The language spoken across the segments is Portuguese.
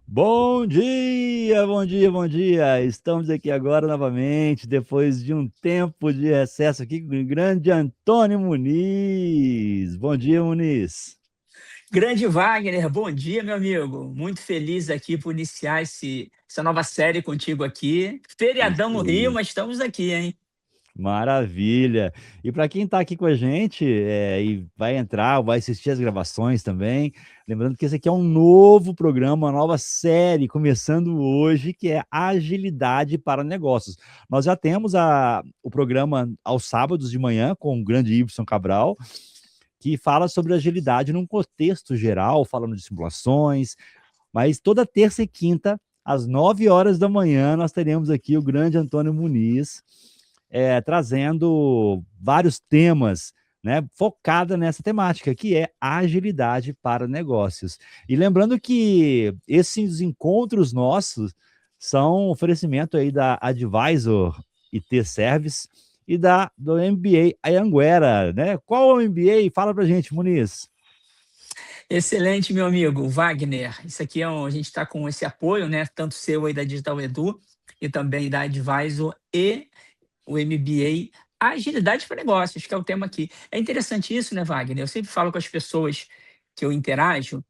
Bom dia, bom dia, bom dia! Estamos aqui agora novamente, depois de um tempo de recesso aqui com o grande Antônio Muniz. Bom dia, Muniz. Grande Wagner, bom dia, meu amigo. Muito feliz aqui por iniciar essa nova série contigo aqui. Isso Feriadão no Rio, aí. mas estamos aqui, hein? Maravilha! E para quem está aqui com a gente e vai entrar, vai assistir as gravações também, lembrando que esse aqui é um novo programa, uma nova série, começando hoje, que é Agilidade para Negócios. Nós já temos o programa aos sábados de manhã com o grande Ibson Cabral, que fala sobre agilidade num contexto geral, falando de simulações, mas toda terça e quinta, às 9 horas da manhã, nós teremos aqui o grande Antônio Muniz, trazendo vários temas, né, focada nessa temática, que é agilidade para negócios. E lembrando que esses encontros nossos são um oferecimento aí da Advisor IT Service e do MBA Anhanguera, né? Qual é o MBA? Fala pra gente, Muniz. Excelente, meu amigo Wagner. Isso aqui a gente está com esse apoio, né? Tanto seu aí da Digital Edu e também da Advisor e o MBA Agilidade para Negócios, que é o tema aqui. É interessante isso, né, Wagner? Eu sempre falo com as pessoas que eu interajo.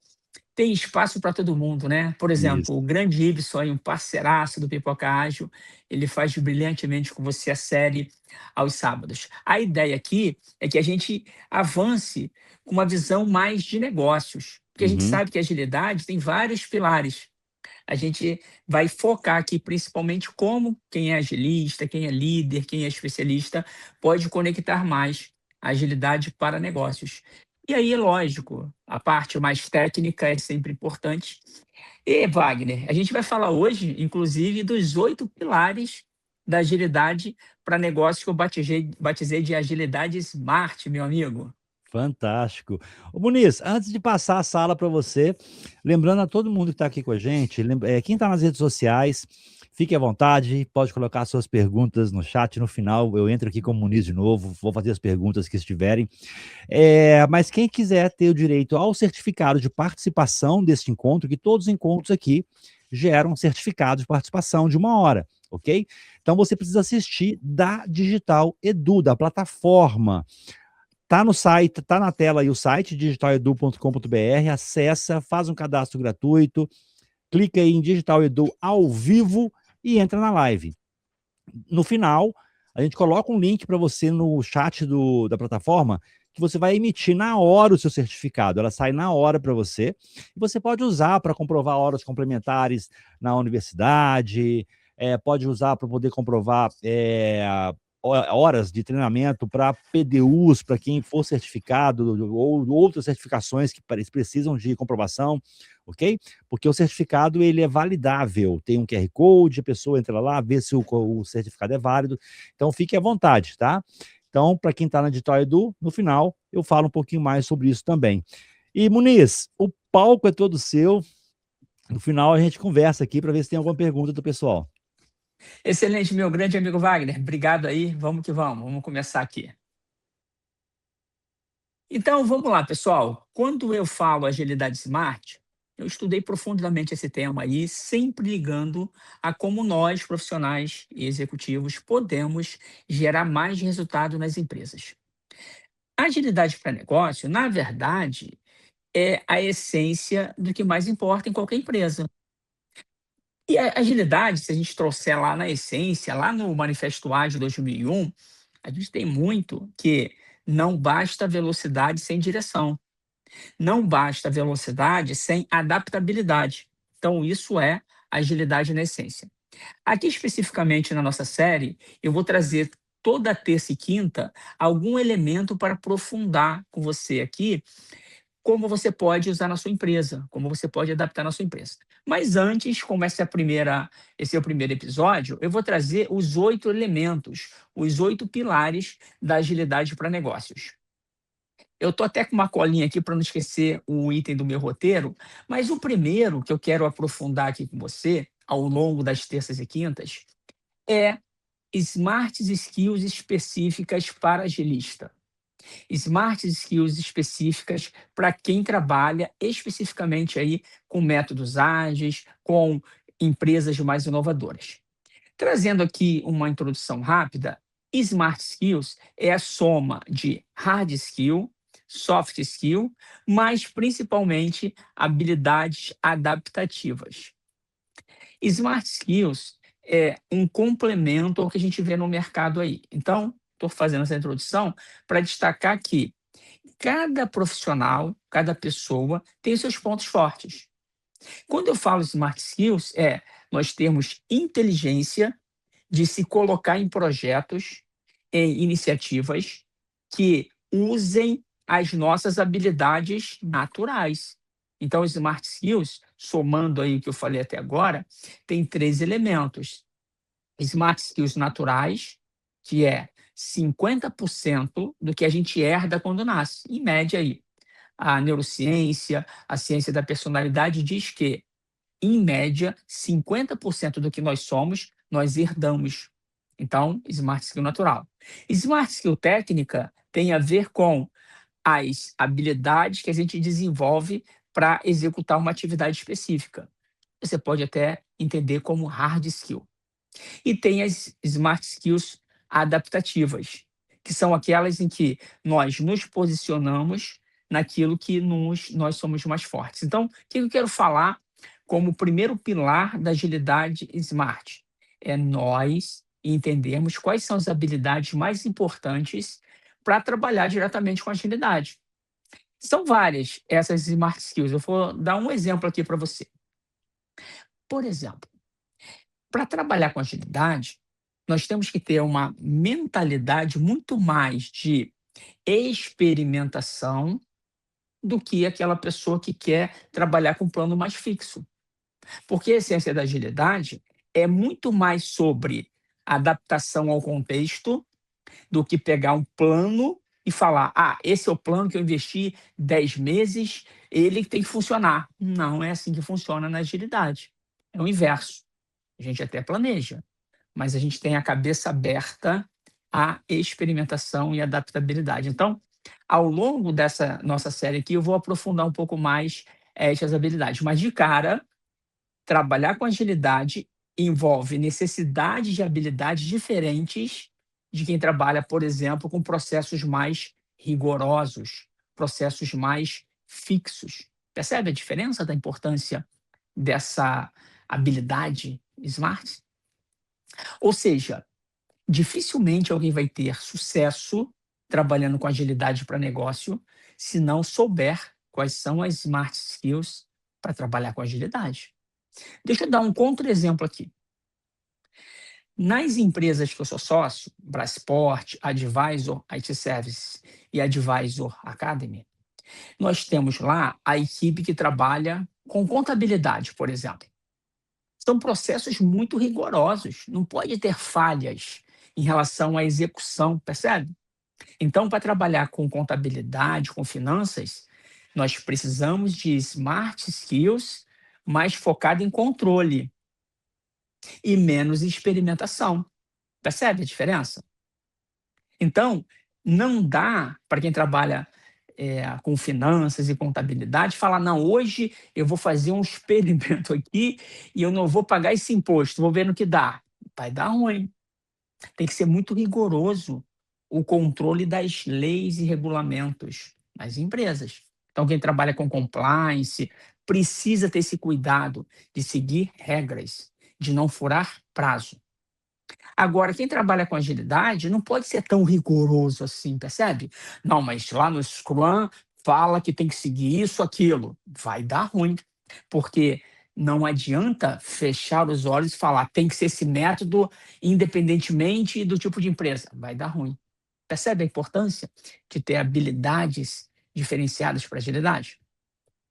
Tem espaço para todo mundo, né? Por Isso. exemplo, o grande Ibson, aí, um parceiraço do Pipoca Ágil, ele faz brilhantemente com você a série aos sábados. A ideia aqui é que a gente avance com uma visão mais de negócios, porque a gente Uhum. sabe que a agilidade tem vários pilares. A gente vai focar aqui principalmente como quem é agilista, quem é líder, quem é especialista pode conectar mais a agilidade para negócios. E aí, lógico, a parte mais técnica é sempre importante. E, Wagner, a gente vai falar hoje, inclusive, dos 8 pilares da agilidade para negócios que eu batizei de agilidade smart, meu amigo. Fantástico. Ô Muniz, antes de passar a sala para você, lembrando a todo mundo que está aqui com a gente, quem está nas redes sociais, fique à vontade, pode colocar suas perguntas no chat, no final eu entro aqui como Muniz de novo, vou fazer as perguntas que estiverem. Mas quem quiser ter o direito ao certificado de participação deste encontro, que todos os encontros aqui geram um certificado de participação de 1 hora, ok? Então você precisa assistir da Digital Edu, da plataforma. Tá no site, tá na tela aí o site digitaledu.com.br, acessa, faz um cadastro gratuito, clica aí em Digital Edu ao vivo e entra na live. No final, a gente coloca um link para você no chat da plataforma que você vai emitir na hora o seu certificado. Ela sai na hora para você e você pode usar para comprovar horas complementares na universidade, pode usar para poder comprovar horas de treinamento para PDUs, para quem for certificado, ou outras certificações que precisam de comprovação, ok? Porque o certificado ele é validável, tem um QR Code, a pessoa entra lá, vê se o certificado é válido, então fique à vontade, tá? Então, para quem está na Digital Edu, no final eu falo um pouquinho mais sobre isso também. E Muniz, o palco é todo seu, no final a gente conversa aqui para ver se tem alguma pergunta do pessoal. Excelente, meu grande amigo Wagner. Obrigado aí. Vamos que vamos. Vamos começar aqui. Então, vamos lá, pessoal. Quando eu falo agilidade smart, eu estudei profundamente esse tema aí, sempre ligando a como nós, profissionais e executivos, podemos gerar mais resultado nas empresas. A agilidade para negócio, na verdade, é a essência do que mais importa em qualquer empresa. E a agilidade, se a gente trouxer lá na essência, lá no Manifesto Ágil 2001, a gente tem muito que não basta velocidade sem direção. Não basta velocidade sem adaptabilidade. Então, isso é agilidade na essência. Aqui, especificamente na nossa série, eu vou trazer toda terça e quinta algum elemento para aprofundar com você aqui como você pode usar na sua empresa, como você pode adaptar na sua empresa. Mas antes, como esse é o primeiro episódio, eu vou trazer os 8 elementos, os 8 pilares da agilidade para negócios. Eu estou até com uma colinha aqui para não esquecer o item do meu roteiro, mas o primeiro que eu quero aprofundar aqui com você, ao longo das terças e quintas, é Smart Skills específicas para agilista. Smart Skills específicas para quem trabalha especificamente aí com métodos ágeis, com empresas mais inovadoras. Trazendo aqui uma introdução rápida, Smart Skills é a soma de hard skill, soft skill, mas principalmente habilidades adaptativas. Smart Skills é um complemento ao que a gente vê no mercado aí. Então, estou fazendo essa introdução para destacar que cada profissional, cada pessoa tem os seus pontos fortes. Quando eu falo Smart Skills, nós termos inteligência de se colocar em projetos, em iniciativas que usem as nossas habilidades naturais. Então, os Smart Skills, somando aí o que eu falei até agora, tem 3 elementos. Smart Skills naturais, que é 50% do que a gente herda quando nasce, em média aí. A neurociência, a ciência da personalidade diz que, em média, 50% do que nós somos, nós herdamos. Então, Smart Skill natural. Smart Skill técnica tem a ver com as habilidades que a gente desenvolve para executar uma atividade específica. Você pode até entender como hard skill. E tem as Smart Skills adaptativas, que são aquelas em que nós nos posicionamos naquilo que nós somos mais fortes. Então, o que eu quero falar como primeiro pilar da agilidade Smart? É nós entendermos quais são as habilidades mais importantes para trabalhar diretamente com agilidade. São várias essas Smart Skills. Eu vou dar um exemplo aqui para você. Por exemplo, para trabalhar com agilidade, nós temos que ter uma mentalidade muito mais de experimentação do que aquela pessoa que quer trabalhar com um plano mais fixo. Porque a essência da agilidade é muito mais sobre adaptação ao contexto do que pegar um plano e falar: ah, esse é o plano que eu investi 10 meses, ele tem que funcionar. Não é assim que funciona na agilidade. É o inverso. A gente até planeja, mas a gente tem a cabeça aberta à experimentação e adaptabilidade. Então, ao longo dessa nossa série aqui, eu vou aprofundar um pouco mais essas habilidades. Mas, de cara, trabalhar com agilidade envolve necessidades de habilidades diferentes de quem trabalha, por exemplo, com processos mais rigorosos, processos mais fixos. Percebe a diferença da importância dessa habilidade smart? Ou seja, dificilmente alguém vai ter sucesso trabalhando com agilidade para negócio se não souber quais são as smart skills para trabalhar com agilidade. Deixa eu dar um contra-exemplo aqui. Nas empresas que eu sou sócio, Brasport, Advisor IT Services e Advisor Academy, nós temos lá a equipe que trabalha com contabilidade, por exemplo. São processos muito rigorosos, não pode ter falhas em relação à execução, percebe? Então, para trabalhar com contabilidade, com finanças, nós precisamos de smart skills mais focado em controle e menos em experimentação. Percebe a diferença? Então, não dá para quem trabalha com finanças e contabilidade falar: não, hoje eu vou fazer um experimento aqui e eu não vou pagar esse imposto, vou ver no que dá. Vai dar ruim. Tem que ser muito rigoroso o controle das leis e regulamentos nas empresas. Então, quem trabalha com compliance precisa ter esse cuidado de seguir regras, de não furar prazo. Agora, quem trabalha com agilidade não pode ser tão rigoroso assim, percebe? Não, mas lá no Scrum fala que tem que seguir isso, aquilo. Vai dar ruim, porque não adianta fechar os olhos e falar tem que ser esse método independentemente do tipo de empresa. Vai dar ruim. Percebe a importância de ter habilidades diferenciadas para agilidade?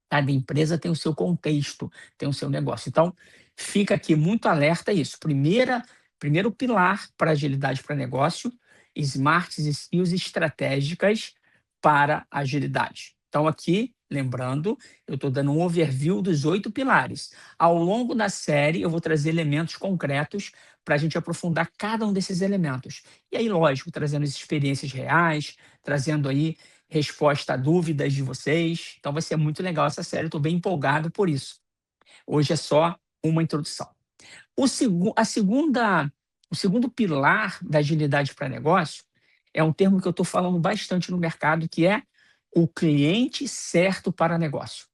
Cada empresa tem o seu contexto, tem o seu negócio. Então, fica aqui muito alerta a isso. Primeiro pilar para agilidade para negócio, smart skills estratégicas para agilidade. Então, aqui, lembrando, eu estou dando um overview dos 8 pilares. Ao longo da série, eu vou trazer elementos concretos para a gente aprofundar cada um desses elementos. E aí, lógico, trazendo as experiências reais, trazendo aí resposta a dúvidas de vocês. Então, vai ser muito legal essa série, estou bem empolgado por isso. Hoje é só uma introdução. O segundo pilar da agilidade para negócio é um termo que eu estou falando bastante no mercado, que é o cliente certo para negócio.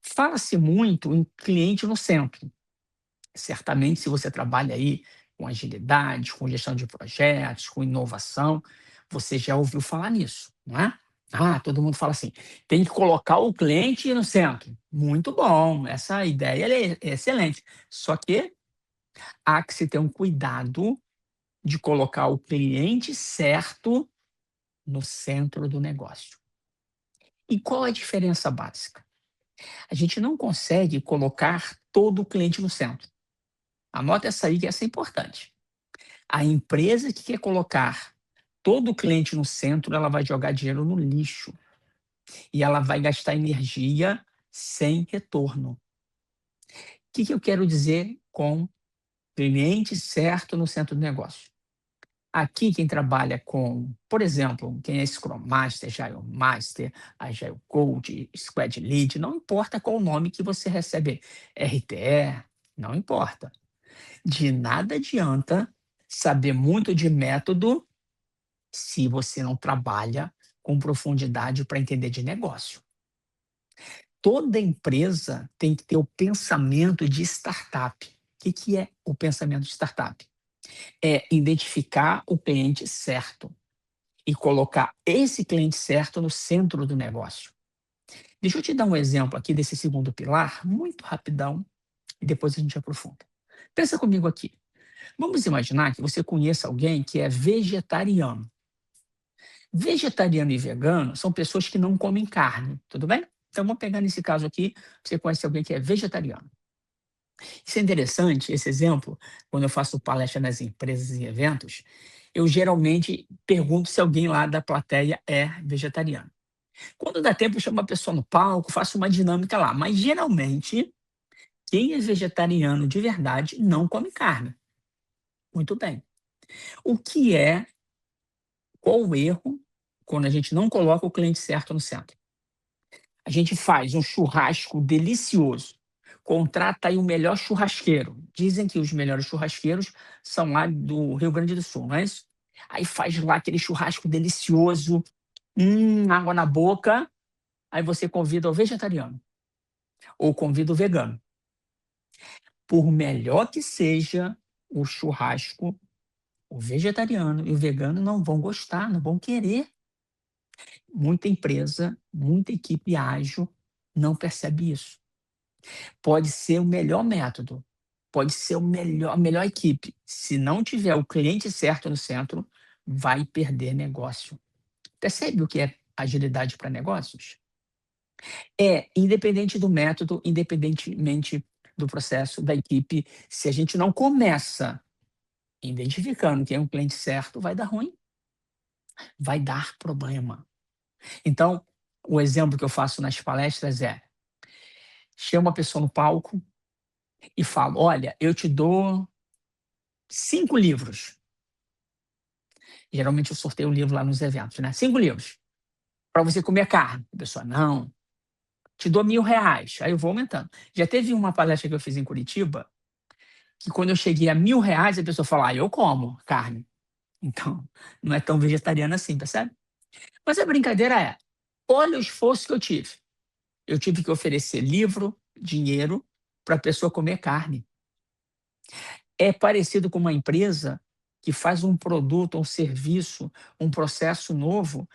Fala-se muito em cliente no centro. Certamente, se você trabalha aí com agilidade, com gestão de projetos, com inovação, você já ouviu falar nisso, não é? Ah, todo mundo fala assim, tem que colocar o cliente no centro. Muito bom, essa ideia é excelente. Só que há que se ter um cuidado de colocar o cliente certo no centro do negócio. E qual a diferença básica? A gente não consegue colocar todo o cliente no centro. Anota essa aí, que essa é importante. A empresa que quer colocar todo o cliente no centro, ela vai jogar dinheiro no lixo. E ela vai gastar energia sem retorno. O que eu quero dizer com cliente certo no centro do negócio? Aqui, quem trabalha com, por exemplo, quem é Scrum Master, Agile Master, Agile Coach, Squad Lead, não importa qual o nome que você recebe, RTE, não importa. De nada adianta saber muito de método se você não trabalha com profundidade para entender de negócio. Toda empresa tem que ter o pensamento de startup. O que é o pensamento de startup? É identificar o cliente certo e colocar esse cliente certo no centro do negócio. Deixa eu te dar um exemplo aqui desse segundo pilar, muito rapidão, e depois a gente aprofunda. Pensa comigo aqui. Vamos imaginar que você conheça alguém que é vegetariano. Vegetariano e vegano são pessoas que não comem carne, tudo bem? Então vamos pegar nesse caso aqui, você conhece alguém que é vegetariano. Isso é interessante, esse exemplo, quando eu faço palestra nas empresas e eventos, eu geralmente pergunto se alguém lá da plateia é vegetariano. Quando dá tempo, eu chamo a pessoa no palco, faço uma dinâmica lá, mas geralmente quem é vegetariano de verdade não come carne. Muito bem. O que é, qual o erro quando a gente não coloca o cliente certo no centro? A gente faz um churrasco delicioso, contrata aí o melhor churrasqueiro. Dizem que os melhores churrasqueiros são lá do Rio Grande do Sul, não é isso? Aí faz lá aquele churrasco delicioso, água na boca, aí você convida o vegetariano ou convida o vegano. Por melhor que seja o churrasco, o vegetariano e o vegano não vão gostar, não vão querer. Muita empresa, muita equipe ágil não percebe isso. Pode ser o melhor método, pode ser a melhor equipe. Se não tiver o cliente certo no centro, vai perder negócio. Percebe o que é agilidade para negócios? É, independente do método, independentemente do processo, da equipe, se a gente não começa identificando quem é o cliente certo, vai dar ruim, vai dar problema. Então, o exemplo que eu faço nas palestras é: chamo a pessoa no palco e falo, olha, eu te dou 5 livros. Geralmente eu sorteio um livro lá nos eventos, né? 5 livros para você comer carne. A pessoa, não, te dou R$ 1.000. Aí eu vou aumentando. Já teve uma palestra que eu fiz em Curitiba, que quando eu cheguei a R$ 1.000, a pessoa falou, eu como carne. Então, não é tão vegetariana assim, percebe? Mas a brincadeira é, olha o esforço que eu tive. Eu tive que oferecer livro, dinheiro, para a pessoa comer carne. É parecido com uma empresa que faz um produto, um serviço, um processo novo,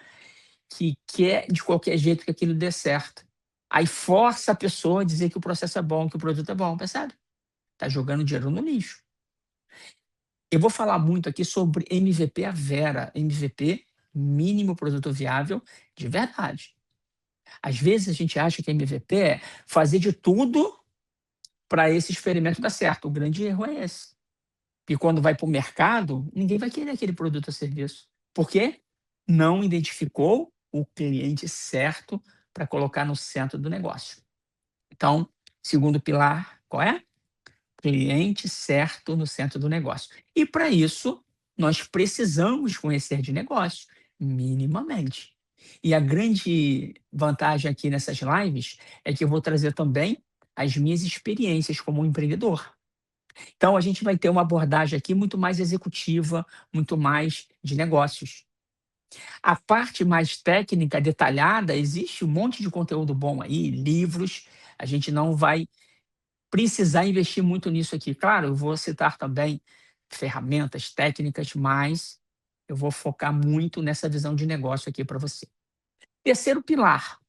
que quer de qualquer jeito que aquilo dê certo. Aí força a pessoa a dizer que o processo é bom, que o produto é bom, percebe? Está jogando dinheiro no lixo. Eu vou falar muito aqui sobre MVP a Vera, MVP, mínimo produto viável, de verdade. Às vezes a gente acha que MVP é fazer de tudo para esse experimento dar certo. O grande erro é esse. E quando vai para o mercado, ninguém vai querer aquele produto ou serviço. Por quê? Não identificou o cliente certo para colocar no centro do negócio. Então, segundo pilar, qual é? Cliente certo no centro do negócio. E para isso, nós precisamos conhecer de negócio, minimamente. E a grande vantagem aqui nessas lives é que eu vou trazer também as minhas experiências como empreendedor. Então, a gente vai ter uma abordagem aqui muito mais executiva, muito mais de negócios. A parte mais técnica, detalhada, existe um monte de conteúdo bom aí, livros. A gente não vai precisar investir muito nisso aqui. Claro, eu vou citar também ferramentas técnicas, mas eu vou focar muito nessa visão de negócio aqui para você. Terceiro pilar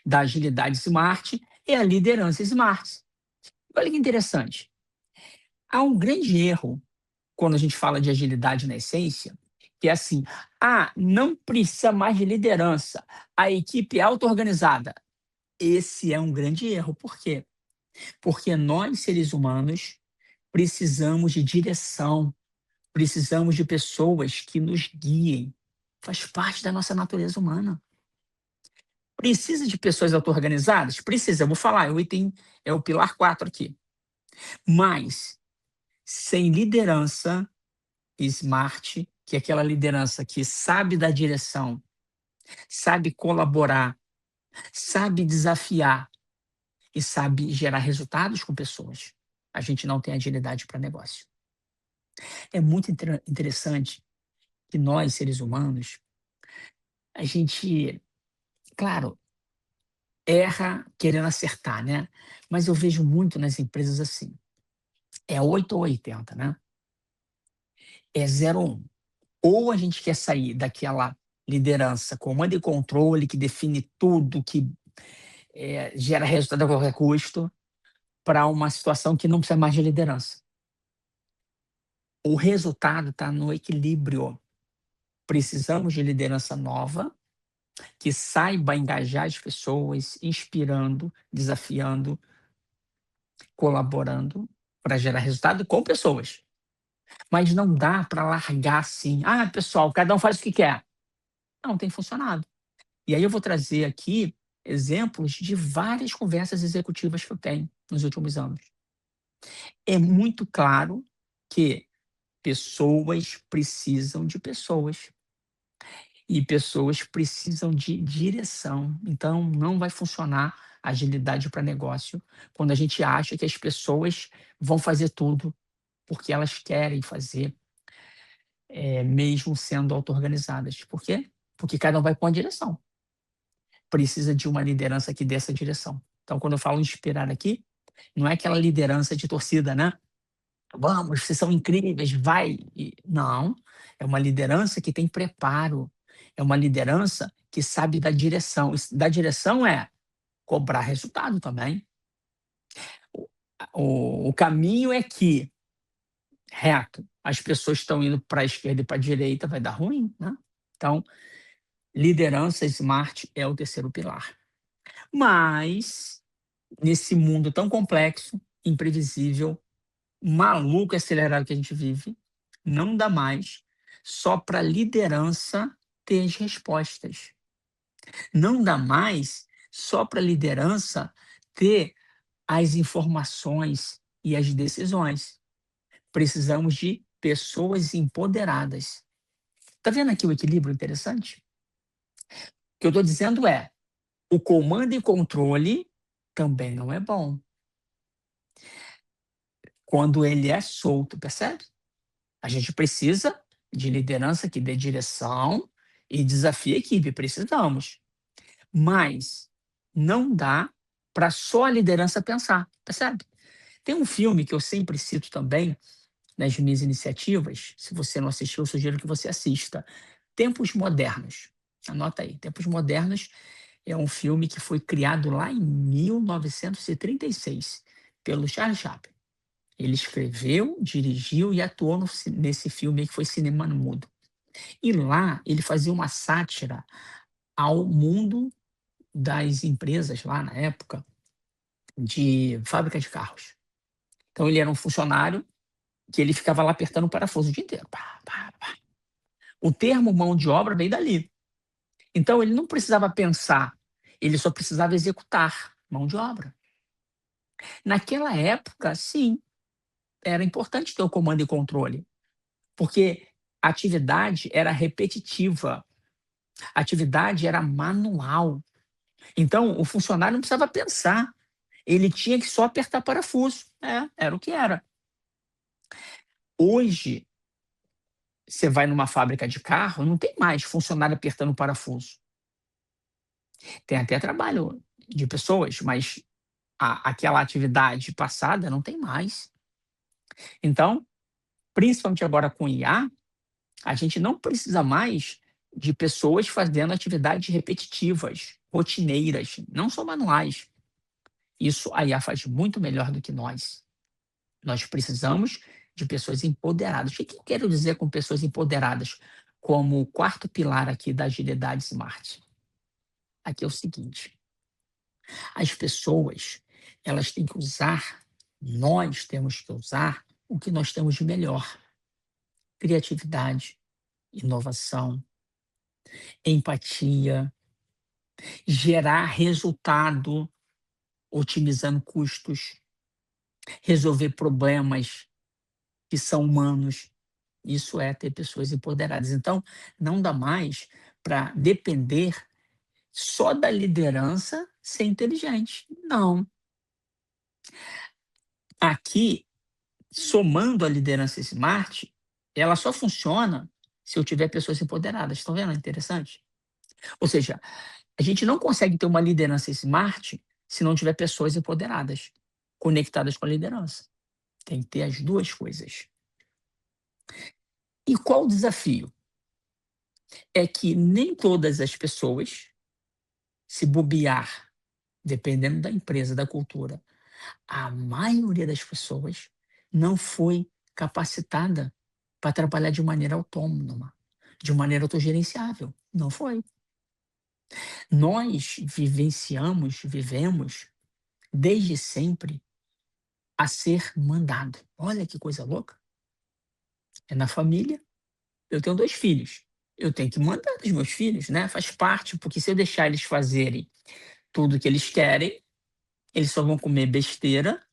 da agilidade smart é a liderança smart. Olha que interessante. Há um grande erro quando a gente fala de agilidade na essência, que é assim: não precisa mais de liderança, a equipe é auto-organizada. Esse é um grande erro. Por quê? Porque nós, seres humanos, precisamos de direção, precisamos de pessoas que nos guiem. Faz parte da nossa natureza humana. Precisa de pessoas auto-organizadas? Precisa, eu vou falar, o item é o pilar 4 aqui. Mas, sem liderança smart, que é aquela liderança que sabe dar direção, sabe colaborar, sabe desafiar e sabe gerar resultados com pessoas, a gente não tem agilidade para negócio. É muito interessante que nós, seres humanos, a gente, claro, erra querendo acertar, né? Mas eu vejo muito nas empresas assim. É 8 ou 80, né? É 0 ou 1. Ou a gente quer sair daquela liderança, comando e controle, que define tudo, que gera resultado a qualquer custo, para uma situação que não precisa mais de liderança. O resultado está no equilíbrio. Precisamos de liderança nova, que saiba engajar as pessoas, inspirando, desafiando, colaborando para gerar resultado com pessoas. Mas não dá para largar assim: pessoal, cada um faz o que quer. Não tem funcionado. E aí eu vou trazer aqui exemplos de várias conversas executivas que eu tenho nos últimos anos. É muito claro que pessoas precisam de pessoas. E pessoas precisam de direção. Então, não vai funcionar agilidade para negócio quando a gente acha que as pessoas vão fazer tudo porque elas querem fazer, mesmo sendo auto-organizadas. Por quê? Porque cada um vai com a direção. Precisa de uma liderança que dê essa direção. Então, quando eu falo inspirar aqui, não é aquela liderança de torcida, né? Vamos, vocês são incríveis, vai. Não, é uma liderança que tem preparo, é uma liderança que sabe dar direção. Dar direção é cobrar resultado também. O caminho é que, reto, as pessoas estão indo para a esquerda e para a direita, vai dar ruim, né? Então, liderança smart é o terceiro pilar. Mas, nesse mundo tão complexo, imprevisível, maluco e acelerado que a gente vive, não dá mais só para liderança ter as respostas. Não dá mais só para liderança ter as informações e as decisões. Precisamos de pessoas empoderadas. Está vendo aqui o equilíbrio interessante? O que eu estou dizendo é: o comando e controle também não é bom quando ele é solto, percebe? A gente precisa de liderança que dê direção e desafie a equipe, precisamos. Mas não dá para só a liderança pensar, percebe? Tem um filme que eu sempre cito também nas minhas iniciativas. Se você não assistiu, eu sugiro que você assista. Tempos Modernos. Anota aí. Tempos Modernos é um filme que foi criado lá em 1936 pelo Charles Chaplin. Ele escreveu, dirigiu e atuou nesse filme que foi Cinema Mudo. E lá ele fazia uma sátira ao mundo das empresas lá na época de fábrica de carros. Então ele era um funcionário que ele ficava lá apertando o parafuso o dia inteiro. Pá, pá, pá. O termo mão de obra veio dali. Então, ele não precisava pensar, ele só precisava executar, mão de obra. Naquela época, sim, era importante ter o comando e controle, porque a atividade era repetitiva, a atividade era manual. Então, o funcionário não precisava pensar, ele tinha que só apertar parafuso. Era o que era. Hoje, você vai numa fábrica de carro, não tem mais funcionário apertando parafuso. Tem até trabalho de pessoas, mas aquela atividade passada não tem mais. Então, principalmente agora com IA, a gente não precisa mais de pessoas fazendo atividades repetitivas, rotineiras, não só manuais. Isso a IA faz muito melhor do que nós. Nós precisamos de pessoas empoderadas. O que eu quero dizer com pessoas empoderadas? Como o quarto pilar aqui da agilidade smart. Aqui é o seguinte: as pessoas, elas têm que usar, nós temos que usar o que nós temos de melhor: criatividade, inovação, empatia, gerar resultado, otimizando custos, resolver problemas que são humanos. Isso é ter pessoas empoderadas. Então, não dá mais para depender só da liderança ser inteligente. Não. Aqui, somando a liderança smart, ela só funciona se eu tiver pessoas empoderadas. Estão vendo? É interessante. Ou seja, a gente não consegue ter uma liderança smart se não tiver pessoas empoderadas, conectadas com a liderança. Tem que ter as duas coisas. E qual o desafio? É que nem todas as pessoas, se bobear, dependendo da empresa, da cultura, a maioria das pessoas não foi capacitada para trabalhar de maneira autônoma, de maneira autogerenciável. Não foi. Nós vivemos desde sempre a ser mandado. Olha que coisa louca. É na família. Eu tenho 2 filhos. Eu tenho que mandar nos meus filhos, né? Faz parte, porque se eu deixar eles fazerem tudo o que eles querem, eles só vão comer besteira,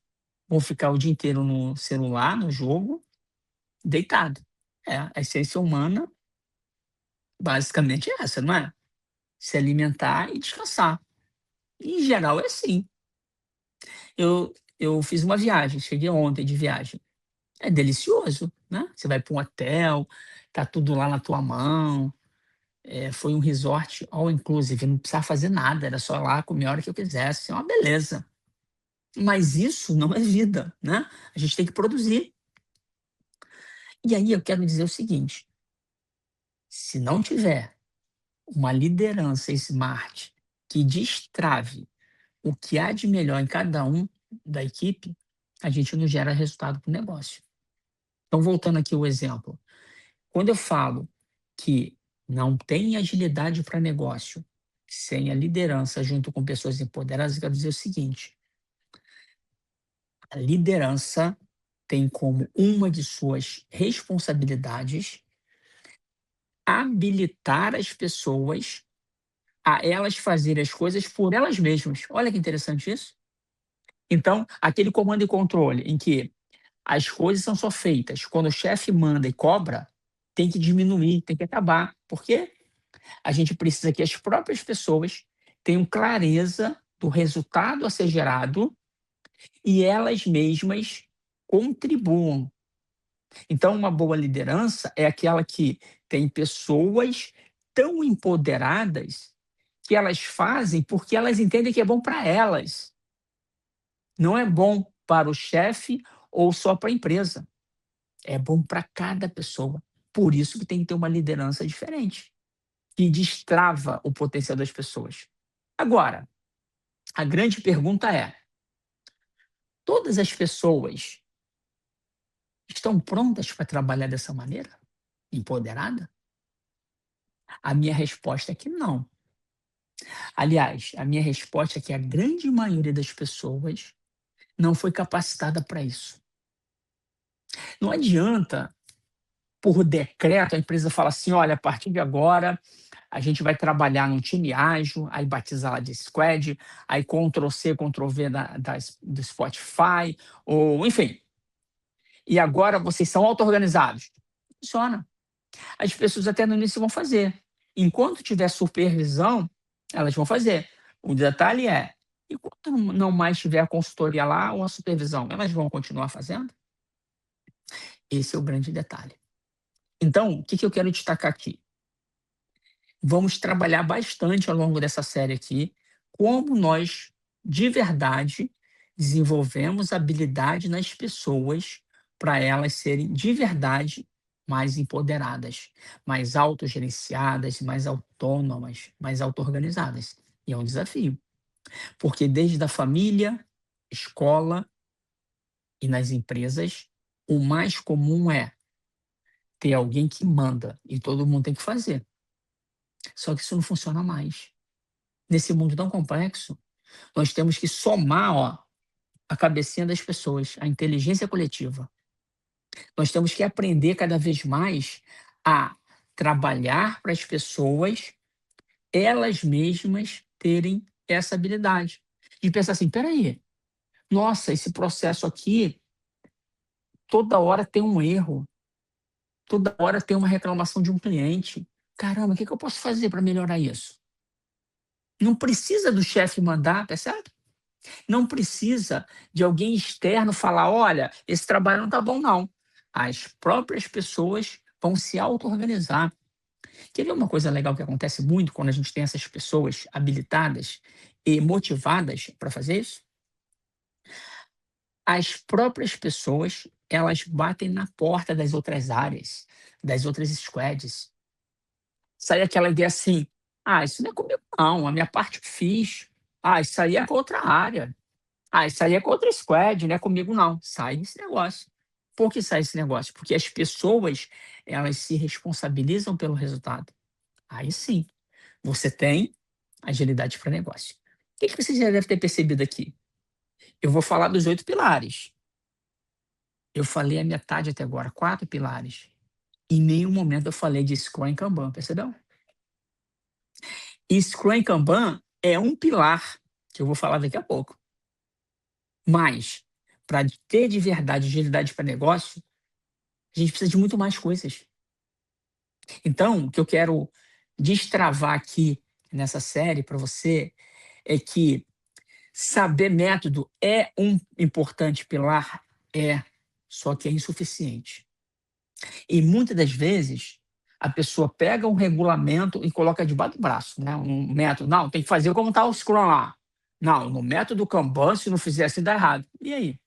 vão ficar o dia inteiro no celular, no jogo, deitado. A essência humana basicamente é essa, não é? Se alimentar e descansar. Em geral é assim. Eu fiz uma viagem, cheguei ontem de viagem. É delicioso, né? Você vai para um hotel, tá tudo lá na tua mão. Foi um resort all inclusive, não precisava fazer nada, era só lá comer a hora que eu quisesse, é uma beleza. Mas isso não é vida, né? A gente tem que produzir. E aí eu quero dizer o seguinte: se não tiver uma liderança smart que destrave o que há de melhor em cada um da equipe, a gente não gera resultado para o negócio. Então, voltando aqui ao exemplo, quando eu falo que não tem agilidade para negócio sem a liderança junto com pessoas empoderadas, eu quero dizer o seguinte: a liderança tem como uma de suas responsabilidades habilitar as pessoas a elas fazerem as coisas por elas mesmas. Olha que interessante isso. Então, aquele comando e controle em que as coisas são só feitas quando o chefe manda e cobra, tem que diminuir, tem que acabar. Por quê? A gente precisa que as próprias pessoas tenham clareza do resultado a ser gerado e elas mesmas contribuam. Então, uma boa liderança é aquela que tem pessoas tão empoderadas que elas fazem porque elas entendem que é bom para elas. Não é bom para o chefe ou só para a empresa. É bom para cada pessoa. Por isso que tem que ter uma liderança diferente, que destrava o potencial das pessoas. Agora, a grande pergunta é: todas as pessoas estão prontas para trabalhar dessa maneira? Empoderada? A minha resposta é que não. Aliás, a minha resposta é que a grande maioria das pessoas não foi capacitada para isso. Não adianta, por decreto, a empresa falar assim: olha, a partir de agora A gente vai trabalhar num time ágil, aí batiza lá de squad, aí Ctrl+C, Ctrl+V do Spotify, ou enfim. E agora vocês são auto-organizados. Funciona. As pessoas até no início vão fazer. Enquanto tiver supervisão, elas vão fazer. O detalhe é, enquanto não mais tiver a consultoria lá ou a supervisão, elas vão continuar fazendo? Esse é o grande detalhe. Então, o que eu quero destacar aqui? Vamos trabalhar bastante ao longo dessa série aqui como nós, de verdade, desenvolvemos habilidade nas pessoas para elas serem, de verdade, mais empoderadas, mais autogerenciadas, mais autônomas, mais auto-organizadas. E é um desafio, porque desde a família, escola e nas empresas, o mais comum é ter alguém que manda e todo mundo tem que fazer. Só que isso não funciona mais. Nesse mundo tão complexo, nós temos que somar, ó, a cabecinha das pessoas, a inteligência coletiva. Nós temos que aprender cada vez mais a trabalhar para as pessoas, elas mesmas terem essa habilidade. De pensar assim, peraí, nossa, esse processo aqui, toda hora tem um erro, toda hora tem uma reclamação de um cliente. Caramba, o que eu posso fazer para melhorar isso? Não precisa do chefe mandar, percebe? Não precisa de alguém externo falar: olha, esse trabalho não está bom, não. As próprias pessoas vão se auto-organizar. Quer ver uma coisa legal que acontece muito quando a gente tem essas pessoas habilitadas e motivadas para fazer isso? As próprias pessoas, elas batem na porta das outras áreas, das outras squads. Sai aquela ideia assim: ah, isso não é comigo, não, a minha parte eu fiz. Ah, isso aí é com outra área. Ah, isso aí é com outra squad, não é comigo não. Sai esse negócio. Por que sai esse negócio? Porque as pessoas, elas se responsabilizam pelo resultado. Aí sim, você tem agilidade para negócio. O que você já deve ter percebido aqui? Eu vou falar dos 8 pilares. Eu falei a metade até agora, 4 pilares. Em nenhum momento eu falei de Scrum e Kanban, percebeu? E Scrum e Kanban é um pilar, que eu vou falar daqui a pouco. Mas, para ter de verdade agilidade para negócio, a gente precisa de muito mais coisas. Então, o que eu quero destravar aqui nessa série para você é que saber método é um importante pilar, só que é insuficiente. E muitas das vezes a pessoa pega um regulamento e coloca debaixo do braço, né? Um método, não, tem que fazer como está o Scrum lá. Não, no método Kanban, se não fizer assim, dá errado. E aí?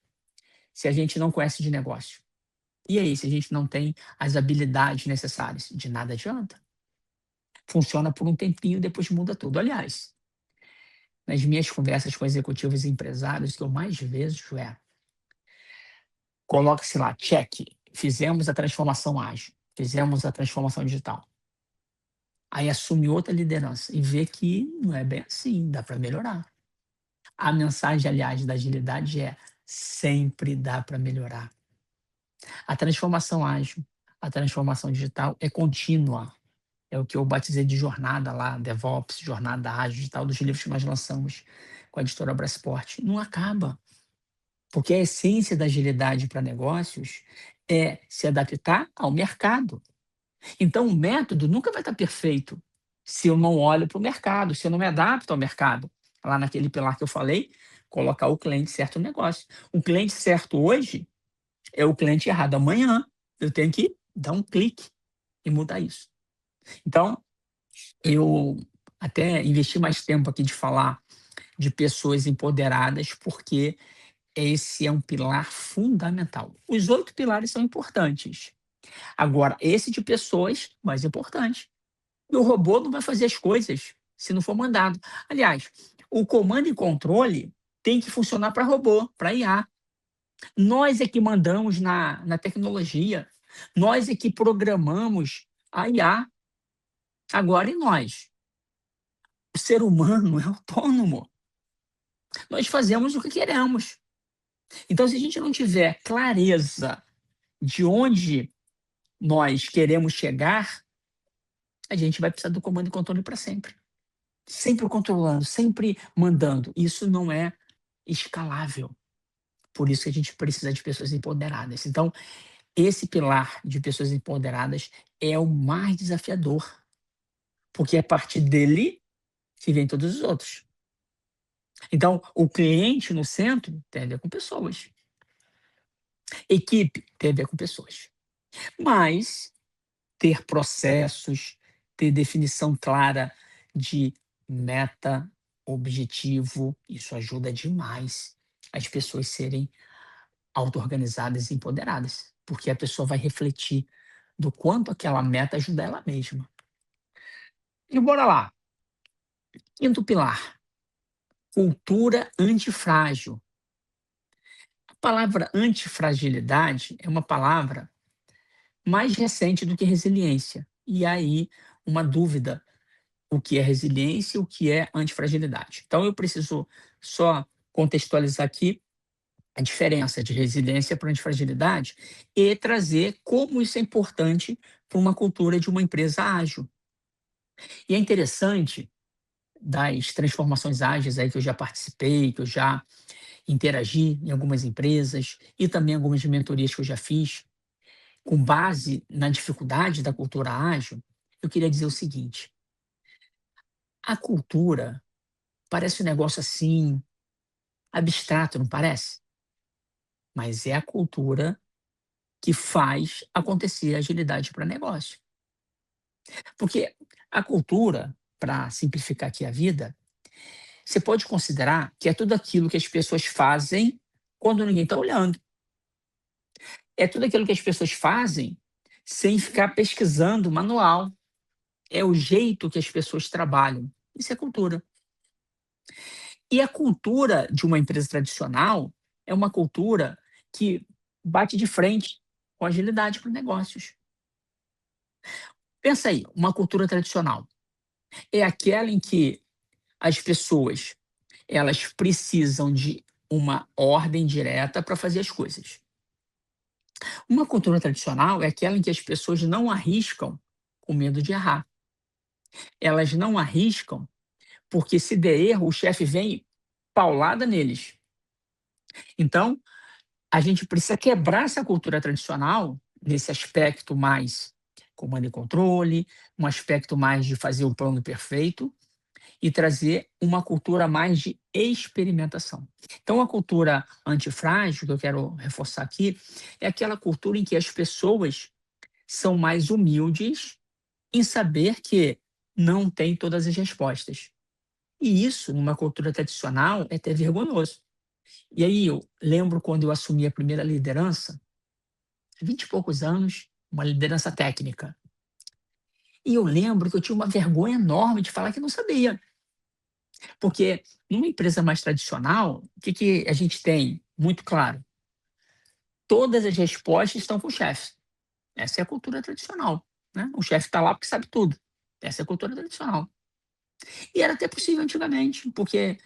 Se a gente não conhece de negócio? E aí, se a gente não tem as habilidades necessárias? De nada adianta. Funciona por um tempinho, depois muda tudo. Aliás, nas minhas conversas com executivos e empresários, o que eu mais vejo é: coloca-se lá, check, fizemos a transformação ágil, fizemos a transformação digital. Aí assume outra liderança e vê que não é bem assim, dá para melhorar. A mensagem, aliás, da agilidade é: sempre dá para melhorar. A transformação ágil, a transformação digital é contínua. É o que eu batizei de jornada lá, DevOps, jornada ágil digital, dos livros que nós lançamos com a editora Brasport. Não acaba. Porque a essência da agilidade para negócios é se adaptar ao mercado. Então, o método nunca vai estar perfeito se eu não olho para o mercado, se eu não me adapto ao mercado. Lá naquele pilar que eu falei, colocar o cliente certo no negócio. O cliente certo hoje é o cliente errado amanhã. Eu tenho que dar um clique e mudar isso. Então, eu até investi mais tempo aqui de falar de pessoas empoderadas, porque esse é um pilar fundamental. Os 8 pilares são importantes. Agora, esse de pessoas, mais importante. E o robô não vai fazer as coisas se não for mandado. Aliás, o comando e controle tem que funcionar para robô, para IA. Nós é que mandamos na tecnologia. Nós é que programamos a IA. Agora, e nós? O ser humano é autônomo. Nós fazemos o que queremos. Então, se a gente não tiver clareza de onde nós queremos chegar, a gente vai precisar do comando e controle para sempre. Sempre controlando, sempre mandando. Isso não é escalável. Por isso que a gente precisa de pessoas empoderadas. Então, esse pilar de pessoas empoderadas é o mais desafiador, porque é a partir dele que vem todos os outros. Então, o cliente no centro tem a ver com pessoas. Equipe tem a ver com pessoas. Mas ter processos, ter definição clara de meta, objetivo, isso ajuda demais as pessoas serem auto-organizadas e empoderadas, porque a pessoa vai refletir do quanto aquela meta ajuda ela mesma. E bora lá. Quinto pilar, cultura antifrágil. A palavra antifragilidade é uma palavra mais recente do que resiliência. E aí, uma dúvida: o que é resiliência e o que é antifragilidade? Então, eu preciso só contextualizar aqui a diferença de resiliência para antifragilidade e trazer como isso é importante para uma cultura de uma empresa ágil. E é interessante das transformações ágeis aí que eu já participei, que eu já interagi em algumas empresas e também algumas mentorias que eu já fiz, com base na dificuldade da cultura ágil, eu queria dizer o seguinte: a cultura parece um negócio assim abstrato, não parece? Mas é a cultura que faz acontecer agilidade para negócio. Porque a cultura, para simplificar aqui a vida, você pode considerar que é tudo aquilo que as pessoas fazem quando ninguém está olhando. É tudo aquilo que as pessoas fazem sem ficar pesquisando manual. É o jeito que as pessoas trabalham. Isso é cultura. E a cultura de uma empresa tradicional é uma cultura que bate de frente com agilidade para negócios. Pensa aí, uma cultura tradicional é aquela em que as pessoas elas precisam de uma ordem direta para fazer as coisas. Uma cultura tradicional é aquela em que as pessoas não arriscam com medo de errar. Elas não arriscam porque se der erro, o chefe vem paulada neles. Então, a gente precisa quebrar essa cultura tradicional nesse aspecto mais comando e controle, um aspecto mais de fazer o plano perfeito e trazer uma cultura mais de experimentação. Então, a cultura antifrágil, que eu quero reforçar aqui, é aquela cultura em que as pessoas são mais humildes em saber que não tem todas as respostas. E isso, numa cultura tradicional, é até vergonhoso. E aí eu lembro quando eu assumi a primeira liderança, 20 e poucos anos, uma liderança técnica. E eu lembro que eu tinha uma vergonha enorme de falar que não sabia. Porque numa empresa mais tradicional, o que, que a gente tem muito claro? Todas as respostas estão com o chefe. Essa é a cultura tradicional. Né? O chefe está lá porque sabe tudo. Essa é a cultura tradicional. E era até possível antigamente, porque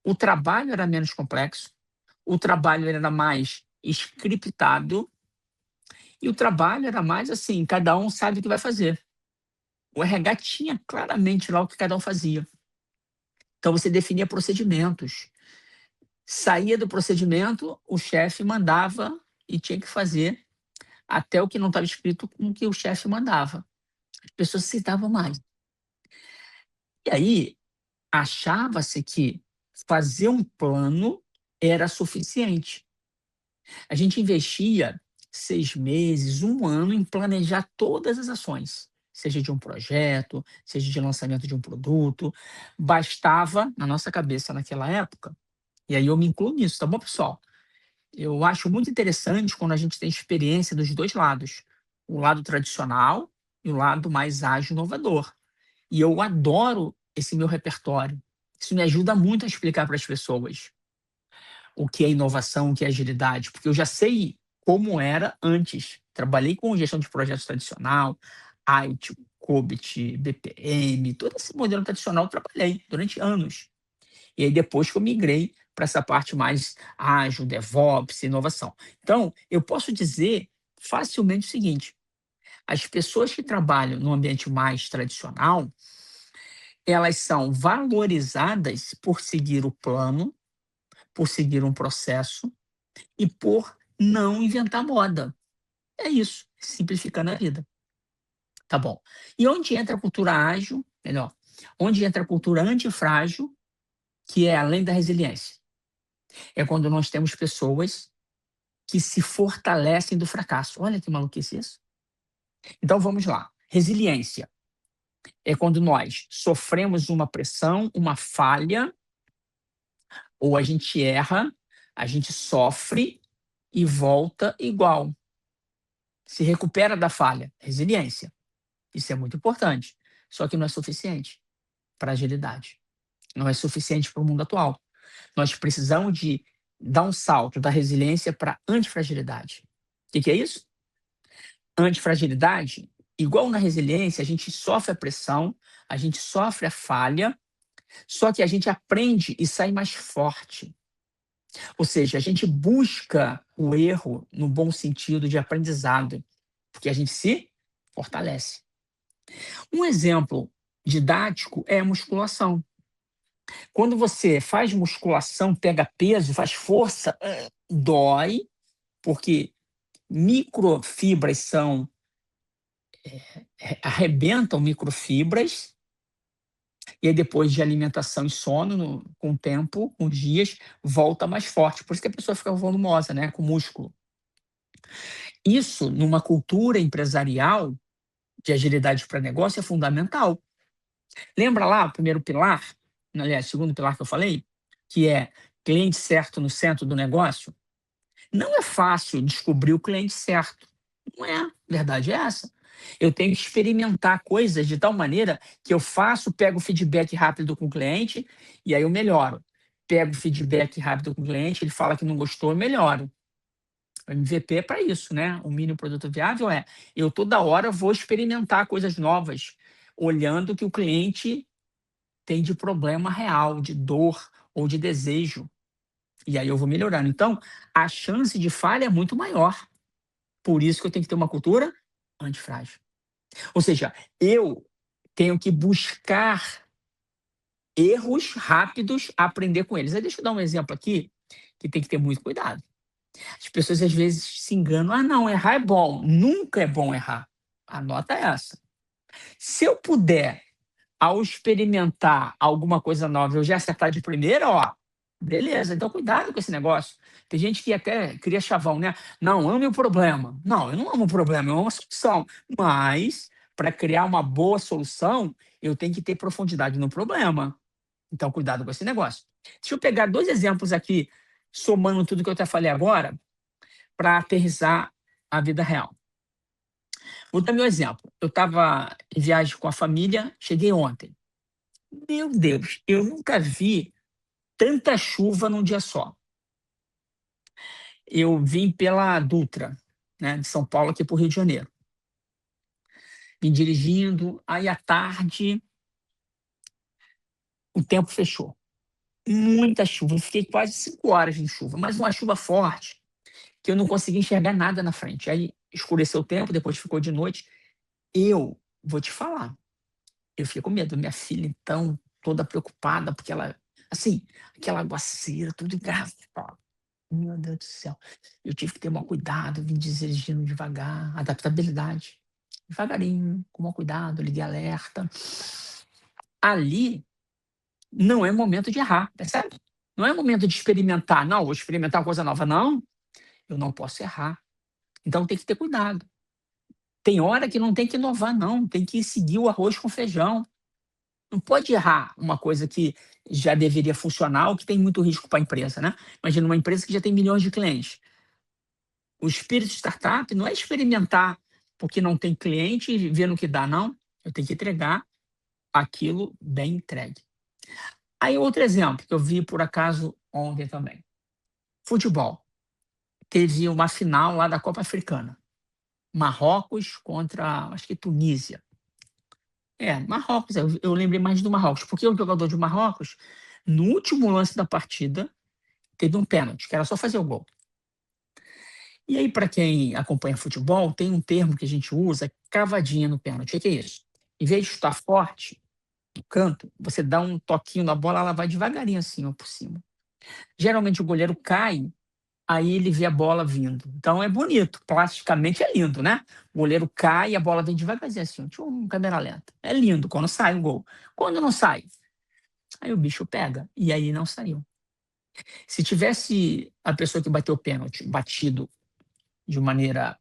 o trabalho era menos complexo, o trabalho era mais scriptado e o trabalho era mais assim, cada um sabe o que vai fazer. O RH tinha claramente lá o que cada um fazia. Então você definia procedimentos. Saía do procedimento, o chefe mandava e tinha que fazer até o que não estava escrito com o que o chefe mandava. As pessoas aceitavam mais. E aí, achava-se que fazer um plano era suficiente. A gente investia 6 meses, um ano em planejar todas as ações, seja de um projeto, seja de lançamento de um produto. Bastava, na nossa cabeça naquela época, e aí eu me incluo nisso, tá bom, pessoal? Eu acho muito interessante quando a gente tem experiência dos dois lados, o lado tradicional e o lado mais ágil, inovador. E eu adoro esse meu repertório. Isso me ajuda muito a explicar para as pessoas o que é inovação, o que é agilidade, porque eu já sei como era antes. Trabalhei com gestão de projetos tradicional, IT, COBIT, BPM, todo esse modelo tradicional eu trabalhei durante anos. E aí depois que eu migrei para essa parte mais ágil, DevOps, inovação. Então, eu posso dizer facilmente o seguinte: As pessoas que trabalham no ambiente mais tradicional, elas são valorizadas por seguir o plano, por seguir um processo e por não inventar moda. É isso, simplificando a vida. Tá bom. E onde entra a cultura ágil, melhor, onde entra a cultura antifrágil, que é além da resiliência? É quando nós temos pessoas que se fortalecem do fracasso. Olha que maluquice isso. Então vamos lá. Resiliência é quando nós sofremos uma pressão, uma falha, ou a gente erra, a gente sofre e volta igual. Se recupera da falha. Resiliência. Isso é muito importante. Só que não é suficiente para agilidade. Não é suficiente para o mundo atual. Nós precisamos de dar um salto da resiliência para antifragilidade. O que é isso? Antifragilidade, igual na resiliência, a gente sofre a pressão, a gente sofre a falha, só que a gente aprende e sai mais forte. Ou seja, a gente busca o erro no bom sentido de aprendizado, porque a gente se fortalece. Um exemplo didático é a musculação. Quando você faz musculação, pega peso, faz força, dói, porque microfibras arrebentam microfibras, e aí depois de alimentação e sono, com o tempo, com os dias, volta mais forte. Por isso que a pessoa fica volumosa, né, com músculo. Isso, numa cultura empresarial de agilidade para negócio, é fundamental. Lembra lá o primeiro pilar, aliás, o segundo pilar que eu falei, que é cliente certo no centro do negócio? Não é fácil descobrir o cliente certo. Não é. A verdade é essa. Eu tenho que experimentar coisas de tal maneira que eu faço, pego feedback rápido com o cliente e aí eu melhoro. Pego feedback rápido com o cliente, ele fala que não gostou, eu melhoro. O MVP é para isso, né? O mínimo produto viável é eu toda hora vou experimentar coisas novas, olhando o que o cliente tem de problema real, de dor ou de desejo. E aí eu vou melhorando. Então, a chance de falha é muito maior. Por isso que eu tenho que ter uma cultura antifrágil. Ou seja, eu tenho que buscar erros rápidos, aprender com eles. Aí deixa eu dar um exemplo aqui, que tem que ter muito cuidado. As pessoas às vezes se enganam. Ah, não, errar é bom. Nunca é bom errar. Anota essa. Se eu puder, ao experimentar alguma coisa nova, eu já acertar de primeira, ó, beleza, então cuidado com esse negócio. Tem gente que até cria chavão, né? Não, ame o problema. Não, eu não amo o problema, eu amo a solução. Mas, para criar uma boa solução, eu tenho que ter profundidade no problema. Então, cuidado com esse negócio. Deixa eu pegar dois exemplos aqui, somando tudo que eu até falei agora, para aterrissar a vida real. Vou dar meu exemplo. Eu estava em viagem com a família, cheguei ontem. Meu Deus, eu nunca vi tanta chuva num dia só. Eu vim pela Dutra, né, de São Paulo aqui para o Rio de Janeiro. Vim dirigindo, aí à tarde o tempo fechou. Muita chuva, eu fiquei quase 5 horas de chuva, mas uma chuva forte, que eu não consegui enxergar nada na frente. Aí escureceu o tempo, depois ficou de noite. Eu vou te falar, eu fiquei com medo. Minha filha, então, toda preocupada, porque ela, assim, aquela aguaceira, tudo engarrafado. Meu Deus do céu. Eu tive que ter um cuidado, vim dirigindo devagar, adaptabilidade. Devagarinho, com maior cuidado, liguei alerta. Ali não é momento de errar, percebe? Não é momento de experimentar. Não, vou experimentar uma coisa nova. Não, eu não posso errar. Então tem que ter cuidado. Tem hora que não tem que inovar, não. Tem que seguir o arroz com feijão. Não pode errar uma coisa que já deveria funcionar ou que tem muito risco para a empresa, né? Imagina uma empresa que já tem milhões de clientes. O espírito de startup não é experimentar porque não tem cliente e ver no que dá, não. Eu tenho que entregar aquilo bem entregue. Aí outro exemplo que eu vi por acaso ontem também. Futebol. Teve uma final lá da Copa Africana. Marrocos contra, acho que Tunísia. Marrocos, eu lembrei mais do Marrocos, porque o jogador de Marrocos, no último lance da partida, teve um pênalti, que era só fazer o gol. E aí, para quem acompanha futebol, tem um termo que a gente usa, cavadinha no pênalti. O que é isso? Em vez de chutar forte no canto, você dá um toquinho na bola, ela vai devagarinho assim, ó, por cima. Geralmente o goleiro cai, aí ele vê a bola vindo. Então é bonito, plasticamente é lindo, né? O goleiro cai e a bola vem devagarzinho assim, tchum, câmera lenta. É lindo quando sai o gol. Quando não sai, aí o bicho pega. E aí não saiu. Se tivesse a pessoa que bateu o pênalti batido de maneira